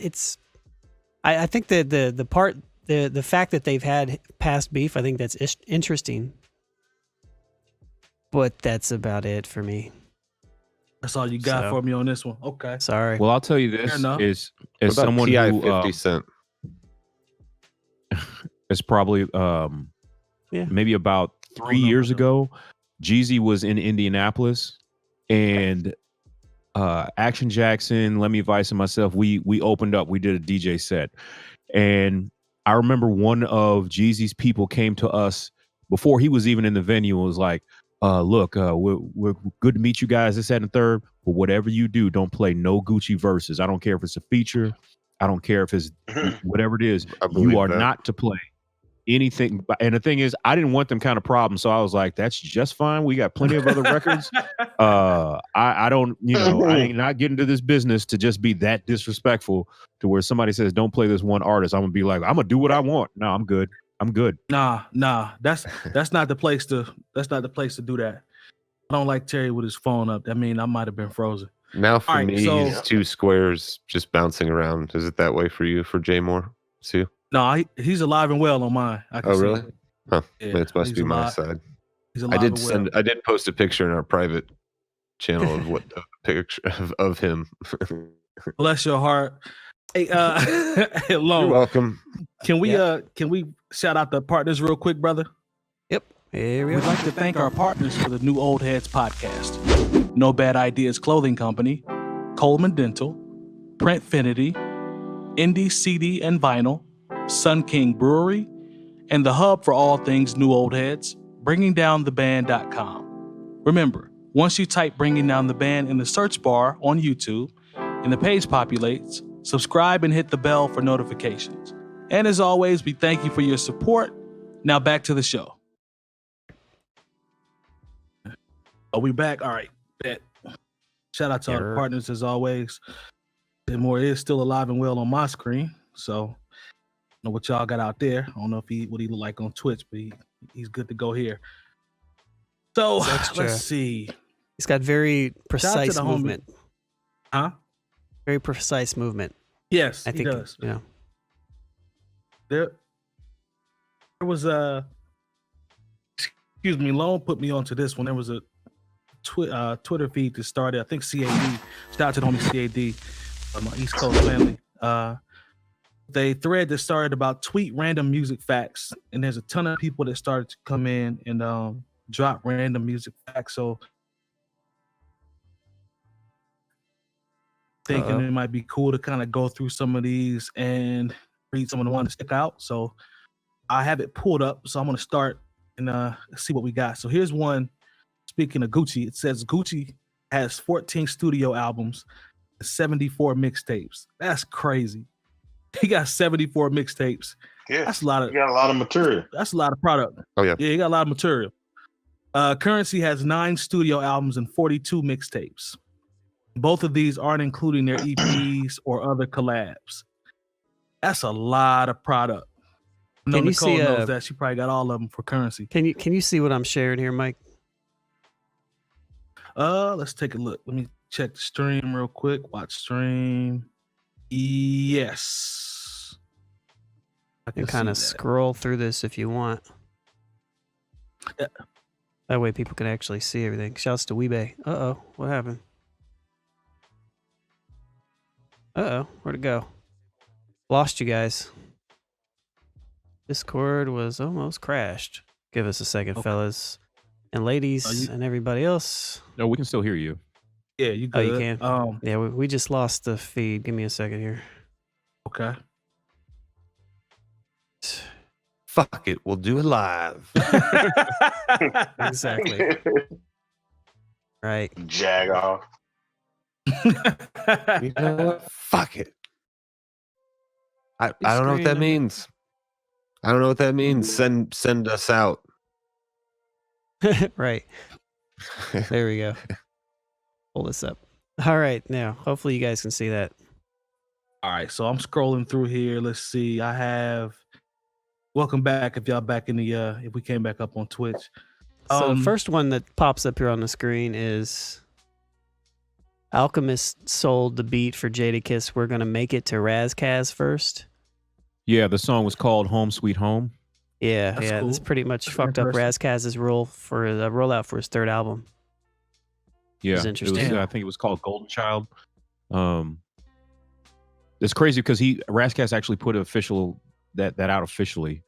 think that the part the fact that they've had past beef, I think that's interesting. But that's about it for me. That's all you got for me on this one. Okay. Sorry. Well, I'll tell you this is as someone who 50 Cent is probably maybe about 3 years ago, Jeezy was in Indianapolis and Action Jackson, Lemmy Vice, and myself, we opened up, we did a DJ set. And I remember one of Jeezy's people came to us before he was even in the venue and was like, look, we're good to meet you guys, this, that, and the third, but whatever you do, don't play no Gucci verses. I don't care if it's a feature. I don't care if it's whatever it is. You are not to play anything. And the thing is, I didn't want them kind of problems. So I was like, that's just fine. We got plenty of other records. I don't, I ain't not getting to this business to just be that disrespectful to where somebody says, don't play this one artist. I'm gonna be like, I'm gonna do what I want. No, I'm good. Nah. That's not the place to do that. I don't like Terry with his phone up. I mean, I might have been frozen. Now for me, he's two squares just bouncing around. Is it that way for you, for Jay Moore, Sue? No, he's alive and well on mine. Oh, really? Huh. Yeah, it must be my side. He's alive I did post a picture in our private channel of what the picture of him. Bless your heart. Hey, You're welcome. Can we shout out the partners real quick, brother? Yep. Here we We'd like to thank our partners for the New Old Heads podcast. No Bad Ideas Clothing Company, Coleman Dental, Printfinity, Indie CD and Vinyl, Sun King Brewery, and the hub for all things New Old Heads, bringingdowntheband.com. Remember, once you type Bringing Down the Band in the search bar on YouTube and the page populates, subscribe and hit the bell for notifications. And as always, we thank you for your support. Now back to the show. Are we back? All right. Bet. Shout out to our partners as always. And more is still alive and well on my screen. So I don't know what y'all got out there. I don't know if what he look like on Twitch, but he's good to go here. So let's see. He's got very precise movement. Huh? Very precise movement. Yes, I think he does. Yeah. was a excuse me, Lone put me onto this one. There was a Twitter feed that started. I think CAD. Shout out to the homie CAD, my East Coast family. They thread that started about tweet random music facts, and there's a ton of people that started to come in and drop random music facts. So thinking it might be cool to kind of go through some of these and read some of the ones that stick out. So I have it pulled up. So I'm going to start and see what we got. So here's one. Speaking of Gucci, it says Gucci has 14 studio albums, 74 mixtapes. That's crazy. He got 74 mixtapes. Yeah, that's a lot of. He got a lot of material. That's a lot of product. Oh yeah, he got a lot of material. Currency has 9 studio albums and 42 mixtapes. Both of these aren't including their EPs or other collabs. That's a lot of product. No, Can you Nicole see knows that. She probably got all of them for Currency. Can you see what I'm sharing here, Mike? Let's take a look. Let me check the stream real quick. Watch stream. Yes. I can kind of scroll through this if you want. Yeah. That way people can actually see everything. Shouts to Weebay. Uh-oh. What happened? Uh-oh. Where'd it go? Lost you guys. Discord was almost crashed. Give us a second, fellas. And ladies and everybody else. No, we can still hear you. Yeah, you good. Oh, you can? Yeah, we just lost the feed. Give me a second here. Okay. Fuck it. We'll do it live. Exactly. Right. Jag off. You know what? Fuck it. I don't know what that means. I don't know what that means. Send us out. Right. There we go. Pull this up. All right. Now, hopefully you guys can see that. All right. So I'm scrolling through here. Let's see. I have welcome back if y'all back in the if we came back up on Twitch. So the first one that pops up here on the screen is Alchemist sold the beat for Jadakiss. We're gonna make it to Razkaz first. Yeah, the song was called Home Sweet Home. Yeah, That's yeah, cool. it's pretty much fucked up Razkaz's rollout for his third album. Yeah, It's interesting. I think it was called Golden Child. It's crazy because Razkaz actually put that out officially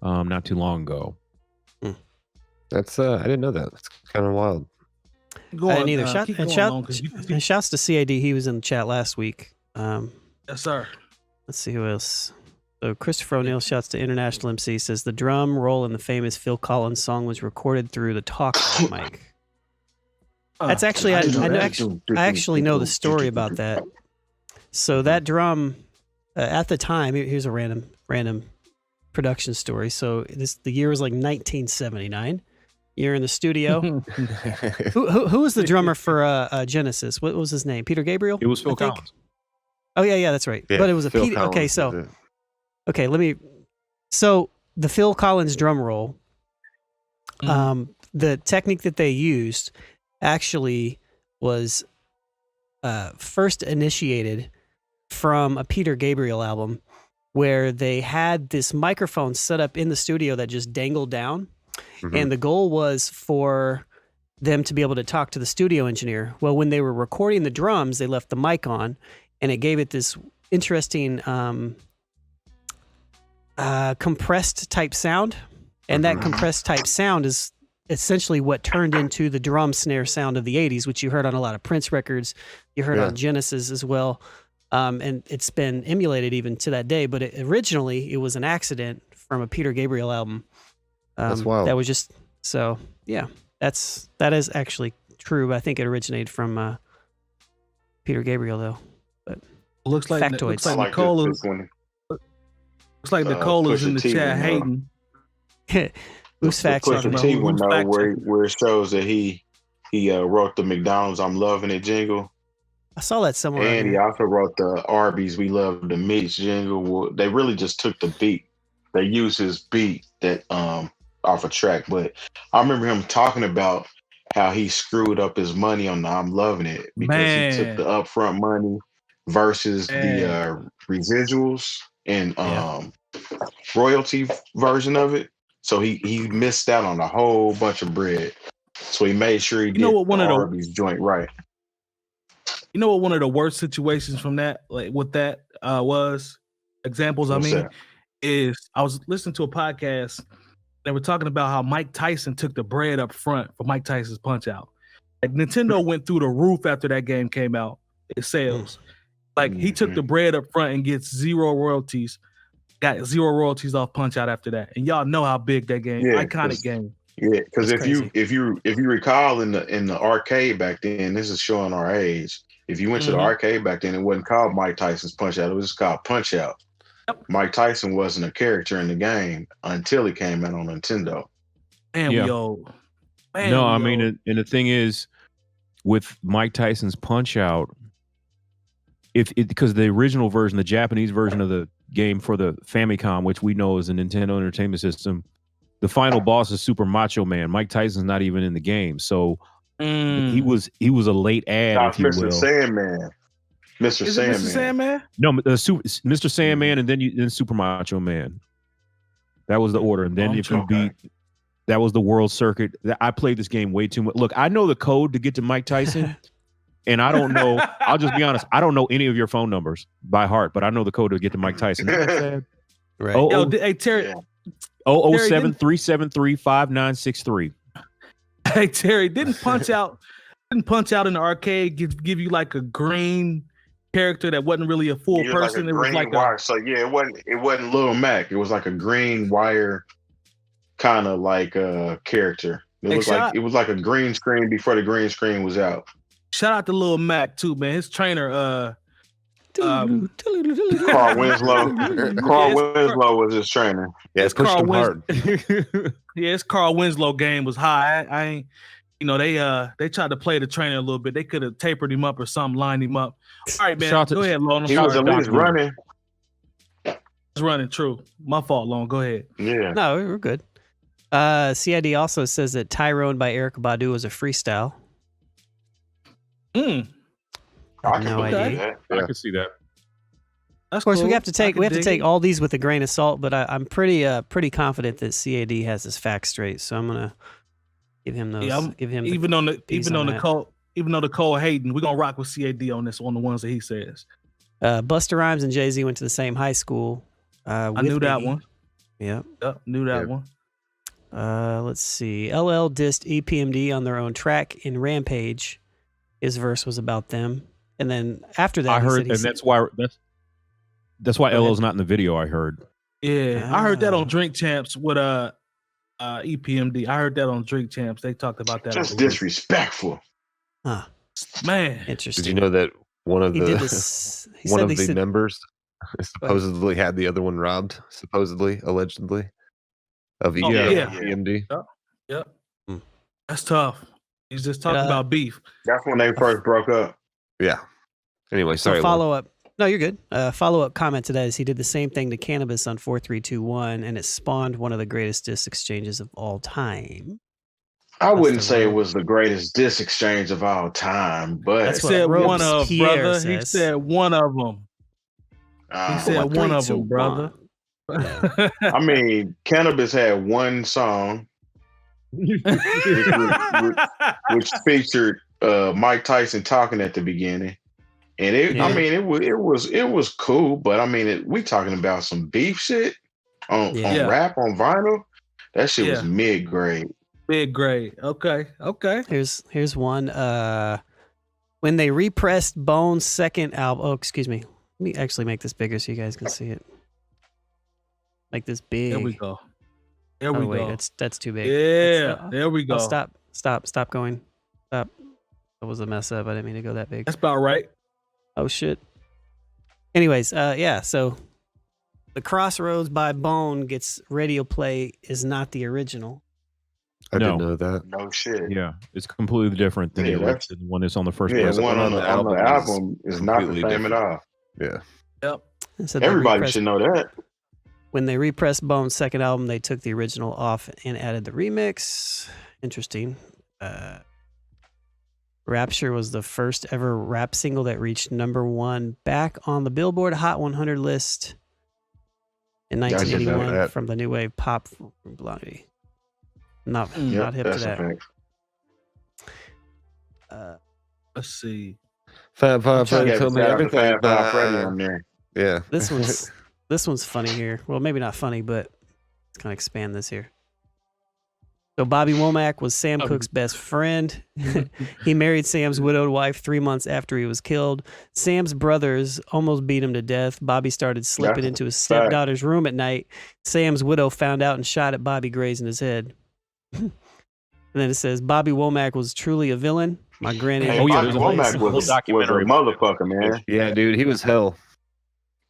not too long ago. That's I didn't know that. That's kind of wild. Go I on, didn't either. keep going along, 'cause And shouts to CAD. He was in the chat last week. yes, sir. Let's see who else. So Christopher O'Neill shouts to International MC, says the drum roll in the famous Phil Collins song was recorded through the talk mic. That's actually I actually know the story about that. So that drum at the time, here's a random production story. So the year was like 1979. You're in the studio. Who was the drummer for Genesis? What was his name? Peter Gabriel? It was Phil Collins. Oh yeah, that's right. Yeah, but it was a Phil Peter. Collins Okay, so So the Phil Collins drum roll, the technique that they used actually was first initiated from a Peter Gabriel album where they had this microphone set up in the studio that just dangled down. Mm-hmm. And the goal was for them to be able to talk to the studio engineer. Well, when they were recording the drums, they left the mic on and it gave it this interesting compressed type sound. And that compressed type sound is essentially what turned into the drum snare sound of the 80s, which you heard on a lot of Prince records. You heard on Genesis as well. And it's been emulated even to that day. But originally, it was an accident from a Peter Gabriel album. That's wild. That was just so. Yeah, that is actually true. I think it originated from Peter Gabriel, though. But looks like factoids. Nicole is in the chat hating. Who's facts talking Pusha T one though, where it shows that he wrote the McDonald's "I'm Loving It" jingle. I saw that somewhere. And he also wrote the Arby's "We Love the Meats" jingle. They really just took the beat. They used his beat that off a track. But I remember him talking about how he screwed up his money on the "I'm Loving It" because he took the upfront money versus the residuals, and royalty version of it. So he missed out on a whole bunch of bread. So he made sure he did the Arby's joint right. You know what one of the worst situations from that, like with that was examples, is I was listening to a podcast. They were talking about how Mike Tyson took the bread up front for Mike Tyson's Punch-Out. Like Nintendo went through the roof after that game came out. It sales. Like he took the bread up front and gets zero royalties. Got zero royalties off Punch-Out after that. And y'all know how big that game, iconic game. Yeah, because if you recall in the arcade back then, this is showing our age. If you went to the arcade back then, it wasn't called Mike Tyson's Punch-Out. It was just called Punch-Out. Yep. Mike Tyson wasn't a character in the game until he came out on Nintendo. And we old. No, I mean, and the thing is, with Mike Tyson's Punch-Out, because the original version, the Japanese version of the game for the Famicom, which we know is a Nintendo Entertainment System, the final boss is Super Macho Man. Mike Tyson's not even in the game, so he was a late ad, if you will. Sandman. Mr. Sandman. Mr. Sandman? No, Mr. Sandman, and then Super Macho Man. That was the order, and then if you beat, that was the World Circuit. I played this game way too much. Look, I know the code to get to Mike Tyson, and I don't know. I'll just be honest. I don't know any of your phone numbers by heart, but I know the code to get to Mike Tyson. Right. Hey Terry. 007-373-5963. Hey Terry, didn't Punch Out in the arcade give you like a green character that wasn't really a full person? Like it was like wire. So yeah, it wasn't Lil Mac. It was like a green wire kind of like a character. It was like a green screen before the green screen was out. Shout out to Lil Mac too, man. His trainer, Carl Winslow. Carl Winslow was his trainer. Yeah, it's pushed him hard. Yeah, his Carl Winslow game was high. I ain't, they tried to play the trainer a little bit. They could have tapered him up or something, lined him up. All right, man. Go ahead, Lon. He was at least running. He's running, true. My fault, Lon. Go ahead. Yeah. No, we're good. CID also says that Tyrone by Erykah Badu was a freestyle. I can no idea. That. Yeah. I can see that. That's of course, cool. we have to take all these with a grain of salt, but I'm pretty confident that CAD has his facts straight. So I'm gonna give him those. Yeah, even though the Cole Hayden, we're gonna rock with CAD on this, on the ones that he says. Busta Rhymes and Jay-Z went to the same high school. I knew that one. Yep, knew that one. Let's see. LL dissed EPMD on their own track in Rampage. His verse was about them, and then after that, I heard, that's why LL's not in the video. I heard. Yeah, I heard that on Drink Champs with EPMD. I heard that on Drink Champs. They talked about that. Just disrespectful. Huh. Man, interesting. Did you know that one of the members supposedly had the other one robbed? Supposedly, allegedly, of EPMD. Yep. That's tough. He's just talking about beef. That's when they first broke up. Yeah. Anyway, sorry. So follow up. No, you're good. Follow up comment to that is he did the same thing to Cannabis on 4321, and it spawned one of the greatest diss exchanges of all time. I wouldn't say it was the greatest diss exchange of all time, but he said one of brother. He said one of them. He said one of them, brother. I mean, Cannabis had one song. which featured Mike Tyson talking at the beginning, and it was cool, but I mean, we talking about some beef shit on rap on vinyl. That shit was mid grade. Mid grade. Okay. Here's one. When they repressed Bone's second album. Oh, excuse me. Let me actually make this bigger so you guys can see it. Make this big. There we go. There we go. That's too big. Yeah, there we go. Oh, stop going. Stop. That was a mess up. I didn't mean to go that big. That's about right. Oh shit. Anyways, so The Crossroads by Bone gets radio play is not the original. I didn't know that. No shit. Yeah, it's completely different than the one that's on the first. Yeah, the one on the album is not the same at all. Yeah. Yep. So everybody should know that. When they repressed Bone's second album, they took the original off and added the remix. Interesting. Rapture was the first ever rap single that reached #1 back on the Billboard Hot 100 list. in 1981 from the new wave pop Blondie. Not hip to that. Let's see. Fab Five Freddy told me everything. Freddy on there. Yeah. This one's funny here. Well, maybe not funny, but let's kind of expand this here. So Bobby Womack was Sam Cooke's best friend. He married Sam's widowed wife 3 months after he was killed. Sam's brothers almost beat him to death. Bobby started slipping into his stepdaughter's room at night. Sam's widow found out and shot at Bobby, grazing his head. And then it says, Bobby Womack was truly a villain. My granny. Bobby Womack was a motherfucker, man. Yeah, dude, he was hell.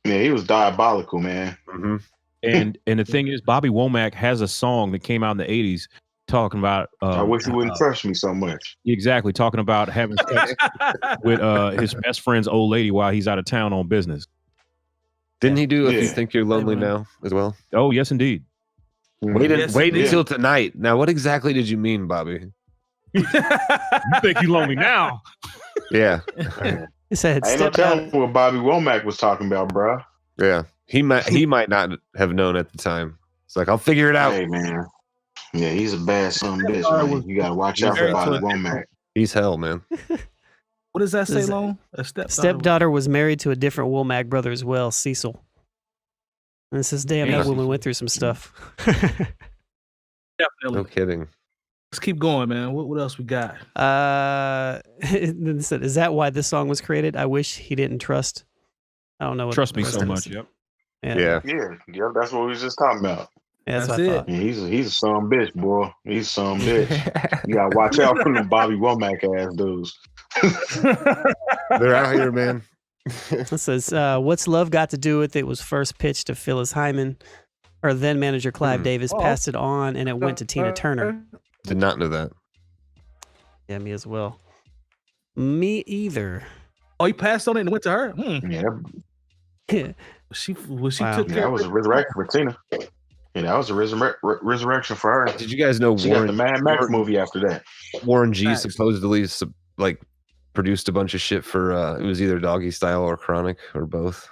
Yeah, he was diabolical, man. Mm-hmm. And the thing is, Bobby Womack has a song that came out in the 80s talking about I wish you wouldn't trust me so much. Exactly, talking about having sex with his best friend's old lady while he's out of town on business. Didn't he do If You Think You're Lonely Now as well? Oh, yes, indeed. Wait until tonight. Now, what exactly did you mean, Bobby? You think you're lonely now? Yeah. It said, I ain't no telling what Bobby Womack was talking about, bro. Yeah. He might not have known at the time. It's like, I'll figure it out. Hey, man. Yeah, he's a bad son of a bitch, man. You gotta watch out for Bobby Womack. He's hell, man. What does that say, Lone? A stepdaughter was married to a different Womack brother as well, Cecil. And it says, damn, that woman went through some stuff. Definitely. No kidding. Let's keep going, man. What else we got? It said, is that why this song was created? I wish he didn't trust. I don't know. What trust me so much. Yep. Yeah. That's what we was just talking about. Yeah, that's what I thought. Yeah, he's a son of a bitch, boy. He's a son of a bitch. You gotta watch out for them Bobby Womack ass dudes. They're out here, man. It says, what's love got to do with it? Was first pitched to Phyllis Hyman. Her then manager Clive Davis passed it on, and it went to Tina Turner. Did not know that. Yeah, me as well. Me either. Oh, he passed on it and went to her? Yeah. She took care that was a resurrection for Tina. Yeah, that was a resurrection for her. Did you guys know she got the Mad Max movie after that? Warren G supposedly produced a bunch of shit for it was either Doggy Style or Chronic or both.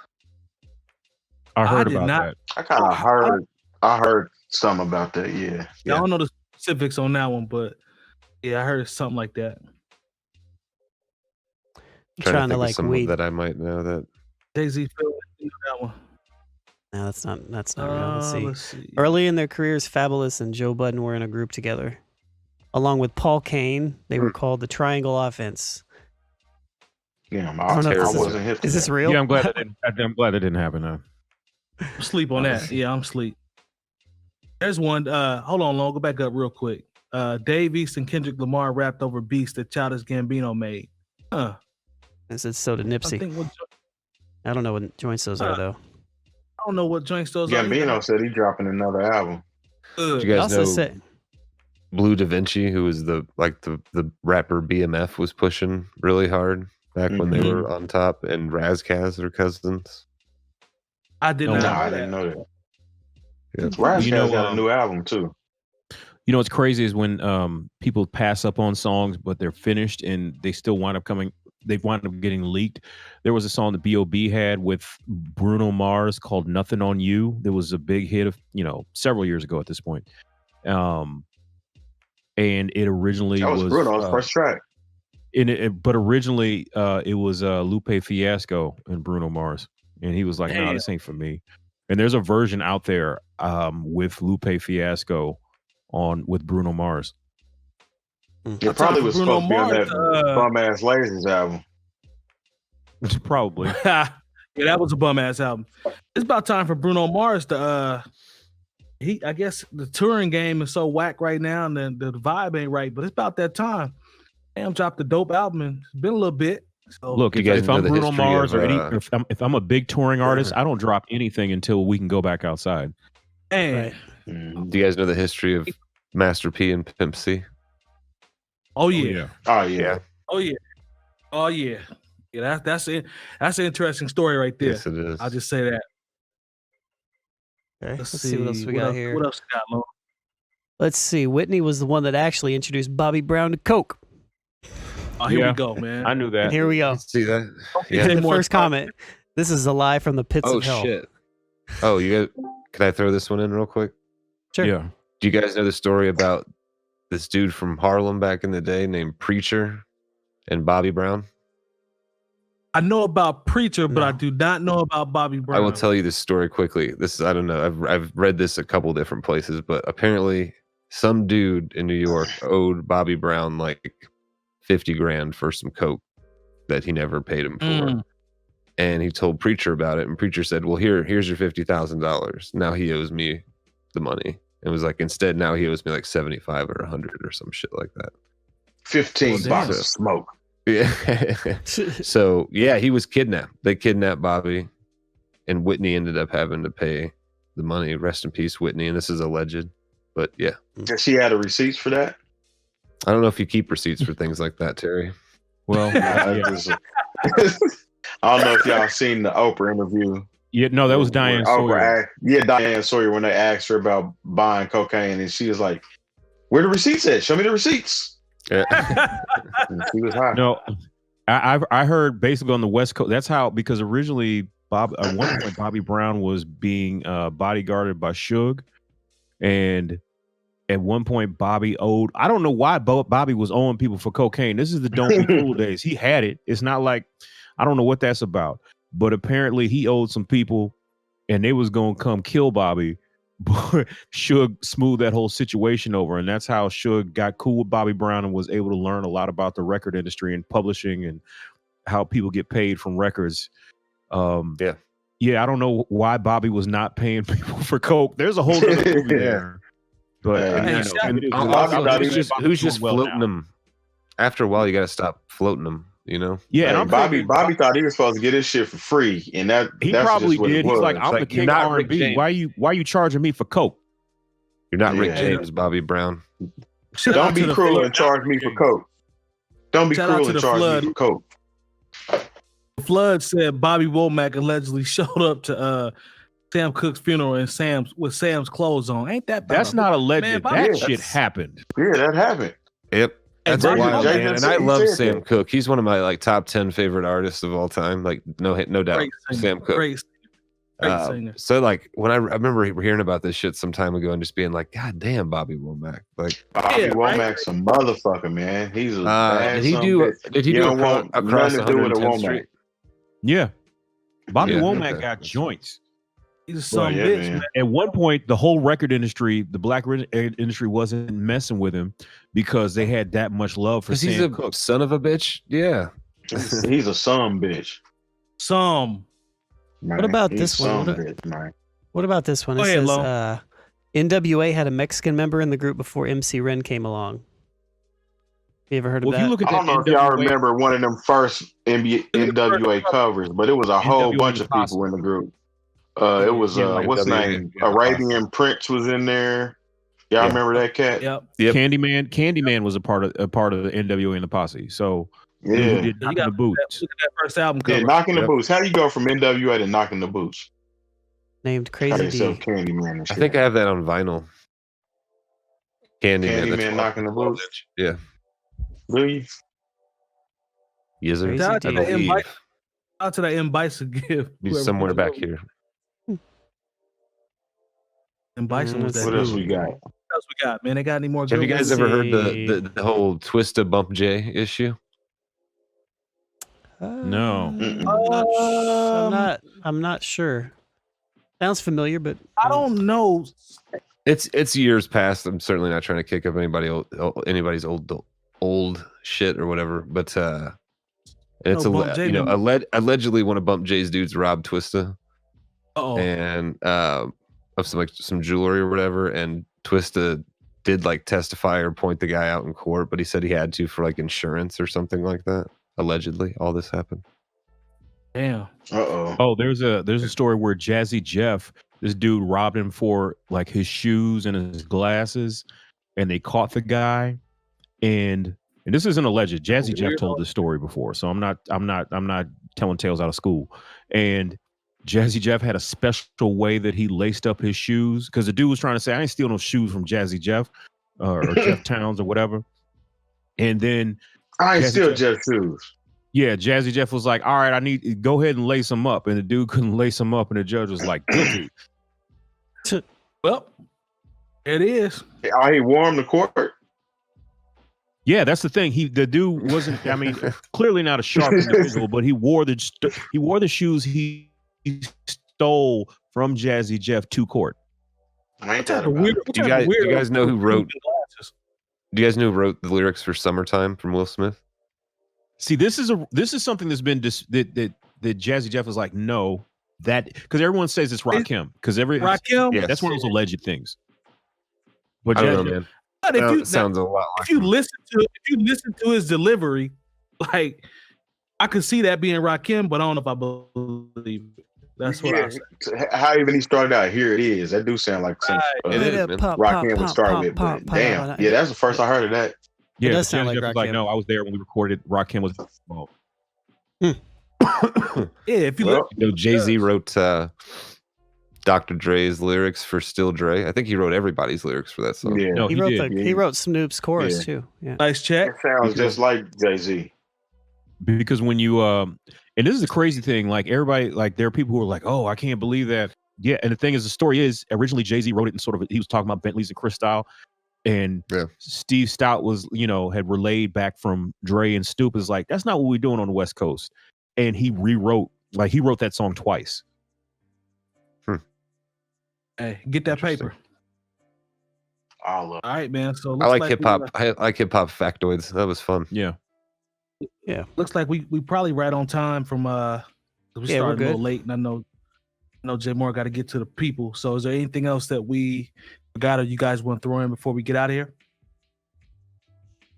I heard about that. I kind of heard. I heard something about that. Yeah. I don't know the specifics on that one, but yeah, I heard something like that. Trying to think of someone that I might know that. Jay-Z that one. No, that's not real. Let's see. Early in their careers, Fabulous and Joe Budden were in a group together. Along with Paul Kane, they were called the Triangle Offense. Yeah, I wasn't hip to Is this real? Yeah, I'm glad that didn't happen. I'm sleep on that. Yeah, I'm sleep. There's one. Hold on, Long. Go back up real quick. Dave East and Kendrick Lamar rapped over beats that Childish Gambino made. This is so did Nipsey. I don't know what joints those are though. I don't know what joints those are. Gambino said he's dropping another album. Did you guys know Blue Da Vinci, who was the rapper BMF was pushing really hard back when they were on top, and Razkaz are cousins? I didn't know that. Yeah. Razkaz got a new album too. You know what's crazy is when people pass up on songs, but they're finished and they still wind up getting leaked. There was a song that B.O.B. had with Bruno Mars called Nothing on You. There was a big hit of, several years ago at this point. And it originally was Bruno's first track. But originally it was Lupe Fiasco and Bruno Mars. And he was like, no, this ain't for me. And there's a version out there with Lupe Fiasco with Bruno Mars. It probably was supposed to be on that Bum Ass Lasers album. Probably. Yeah, that was a bum ass album. It's about time for Bruno Mars to I guess the touring game is so whack right now and the vibe ain't right, but it's about that time. Damn, dropped a dope album and it's been a little bit. So, look, if I'm Bruno Mars if I'm a big touring artist, I don't drop anything until we can go back outside. Hey. Do you guys know the history of Master P and Pimp C? Oh yeah. Oh yeah. Oh yeah. Oh yeah. Yeah, that's it. That's an interesting story right there. Yes, it is. I'll just say that. Okay. Let's see what else we got here. What else we got, Lo? Let's see. Whitney was the one that actually introduced Bobby Brown to Coke. Oh, here we go, man. I knew that. And here we go. See that? Yeah. The first comment. This is a lie from the pits of hell. Oh shit. Oh, you Can I throw this one in real quick? Sure. Yeah. Do you guys know the story about this dude from Harlem back in the day named Preacher and Bobby Brown? I know about Preacher, but I do not know about Bobby Brown. I will tell you this story quickly. I don't know. I've read this a couple different places, but apparently some dude in New York owed Bobby Brown like 50 grand for some coke that he never paid him for. And he told Preacher about it, and Preacher said, well, here's your $50,000. Now he owes me the money. It was like, instead, now he owes me like 75 or 100 or some shit like that. 15 boxes of smoke. Yeah. So, yeah, he was kidnapped. They kidnapped Bobby, and Whitney ended up having to pay the money. Rest in peace, Whitney. And this is alleged. But, yeah. Does she have the receipts for that? I don't know if you keep receipts for things like that, Terry. Well, I don't know if y'all seen the Oprah interview. Yeah, no, that was Diane Sawyer. Diane Sawyer, when they asked her about buying cocaine, and she was like, where the receipts at? Show me the receipts. Yeah. She was high. No, I heard basically on the West Coast. That's how, because originally at one point Bobby Brown was being bodyguarded by Suge, and at one point Bobby owed. I don't know why Bobby was owing people for cocaine. This is the Don't Be Cool days. He had it. It's not like, I don't know what that's about, but apparently he owed some people, and they was gonna come kill Bobby. But Suge smoothed that whole situation over, and that's how Suge got cool with Bobby Brown and was able to learn a lot about the record industry and publishing and how people get paid from records. Yeah, I don't know why Bobby was not paying people for coke. There's a whole other movie there, but who's just floating them? After a while, you got to stop floating them. You know, yeah. And Bobby thought he was supposed to get his shit for free, and that's probably just did. He's like, I'm the king of R&B. Why you charging me for coke? You're not Rick James, Bobby Brown. Don't be cruel and charge me for coke. Don't be cruel and charge me for coke. Flood said Bobby Womack allegedly showed up to Sam Cooke's funeral in Sam's clothes on. Ain't that bad? That's not alleged. Man, that shit happened. Yeah, that happened. Yep. That's wild, man. And I love Sam Cooke. He's one of my like top 10 favorite artists of all time. Like no doubt, Sam Cooke. Great singer. So like when I remember hearing about this shit some time ago and just being like, God damn, Bobby Womack. Like Bobby Womack's a motherfucker, man. He's a did he do across 110th Street? Yeah. Bobby Womack got joints. He's some bitch, man. At one point, the whole record industry, the black industry, wasn't messing with him because they had that much love for Sam Cooke. Son of a bitch. Yeah, he's a son bitch. Man, what about this one? What about this one? It says NWA had a Mexican member in the group before MC Ren came along. You ever heard of that? I don't know if y'all remember one of them first NWA covers, but it was a whole bunch of people in the group. It was what's his name? Arabian Prince was in there. Y'all remember that cat? Yep. Candyman was a part of the NWA and the Posse. So yeah, he did Knocking the Boots. Look at that first album cover. Yeah, Knocking the Boots. How do you go from NWA to Knocking the Boots? Named Crazy D. Candyman. I think I have that on vinyl. Candyman Knocking the Boots. Yeah. Really? Yes, sir. Out to that M. Bison gift. He's somewhere back here. And Bison was that. What else we got? What else we got, man? They got any more? Have you guys ever heard the whole Twista Bump J issue? No. I'm not sure. Sounds familiar, but I don't know. It's years past. I'm certainly not trying to kick up anybody's old shit or whatever. But it's allegedly one of Bump J's dudes robbed Twista. And of some jewelry or whatever, and Twista did like testify or point the guy out in court, but he said he had to for like insurance or something like that. Allegedly, all this happened. Damn. Oh, there's a story where Jazzy Jeff, this dude robbed him for like his shoes and his glasses, and they caught the guy. And this isn't alleged. Jazzy Jeff told this story before, so I'm not telling tales out of school. And Jazzy Jeff had a special way that he laced up his shoes, because the dude was trying to say, I ain't steal no shoes from Jazzy Jeff or Jeff Towns or whatever. And then I ain't steal Jeff shoes. Yeah, Jazzy Jeff was like, all right, go ahead and lace them up. And the dude couldn't lace them up, and the judge was like, guilty. Well, it is. He warmed the court. Yeah, that's the thing. The dude wasn't. I mean, clearly not a sharp individual, but he wore the shoes he stole from Jazzy Jeff to court. Ain't that Do you guys know who wrote? Do you guys know who wrote the lyrics for "Summertime" from Will Smith? See, this is something that's been that Jazzy Jeff was like, no, that because everyone says it's Rakim because Rakim. Yeah, that's one of those alleged things. But I don't know, man. But if sounds a lot. If you listen to his delivery, like I could see that being Rakim, but I don't know if I believe it. That's what I say. How even he started out, here it is. That do sound like some Rakim would start with. But damn, yeah, that's the first I heard of that. Yeah, it does sound like Rakim. Like, no, I was there when we recorded. Rakim was. Oh. Yeah, if you look, Jay-Z wrote Dr. Dre's lyrics for Still Dre. I think he wrote everybody's lyrics for that song. Yeah, no, he wrote Snoop's chorus too. Yeah. Nice check. It sounds just like Jay-Z. Because when you and this is the crazy thing, like everybody, like there are people who are like, oh, I can't believe that. Yeah, and the thing is, the story is originally Jay-Z wrote it in sort of he was talking about Bentleys and Cristal, and Steve Stout was had relayed back from Dre and Stoop is like, that's not what we're doing on the West Coast, and he wrote that song twice. Hey, get that paper. All right, man. So I like hip hop. I like hip hop factoids. That was fun. Yeah. Looks like we probably right on time from we started a little late, and I know Jay Moore got to get to the people. So is there anything else that we forgot or you guys want to throw in before we get out of here?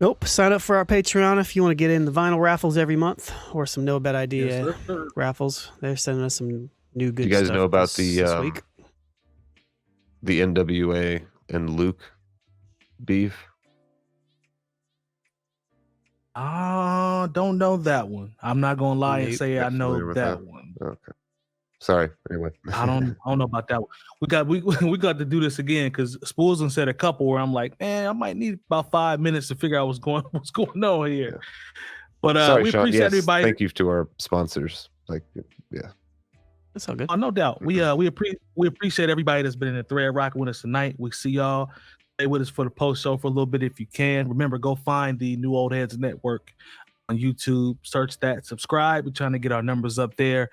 Nope. Sign up for our Patreon if you want to get in the vinyl raffles every month or some No Bad Idea raffles. They're sending us some new good stuff. You guys know about this week. The NWA and Luke beef? Don't know that one. I'm not gonna lie and say I know that one. Okay. Sorry. Anyway, I don't know about that one. We got to do this again because Spools said a couple where I'm like, man, I might need about 5 minutes to figure out what's going on here. Yeah. But sorry, we Sean. appreciate everybody. Thank you to our sponsors. That's all good. Oh, no doubt. We appreciate everybody that's been in the thread rocking with us tonight. We see y'all. Stay with us for the post show for a little bit if you can. Remember, go find the New Old Heads Network on YouTube. Search that. Subscribe. We're trying to get our numbers up there.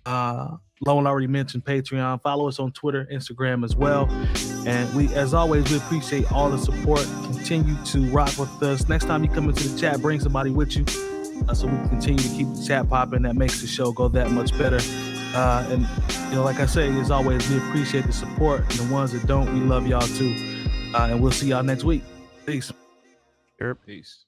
Lone already mentioned Patreon. Follow us on Twitter, Instagram as well. And as always, we appreciate all the support. Continue to rock with us. Next time you come into the chat, bring somebody with you so we can continue to keep the chat popping. That makes the show go that much better. And like I say, as always, we appreciate the support. And the ones that don't, we love y'all too. And we'll see y'all next week. Peace. Peace.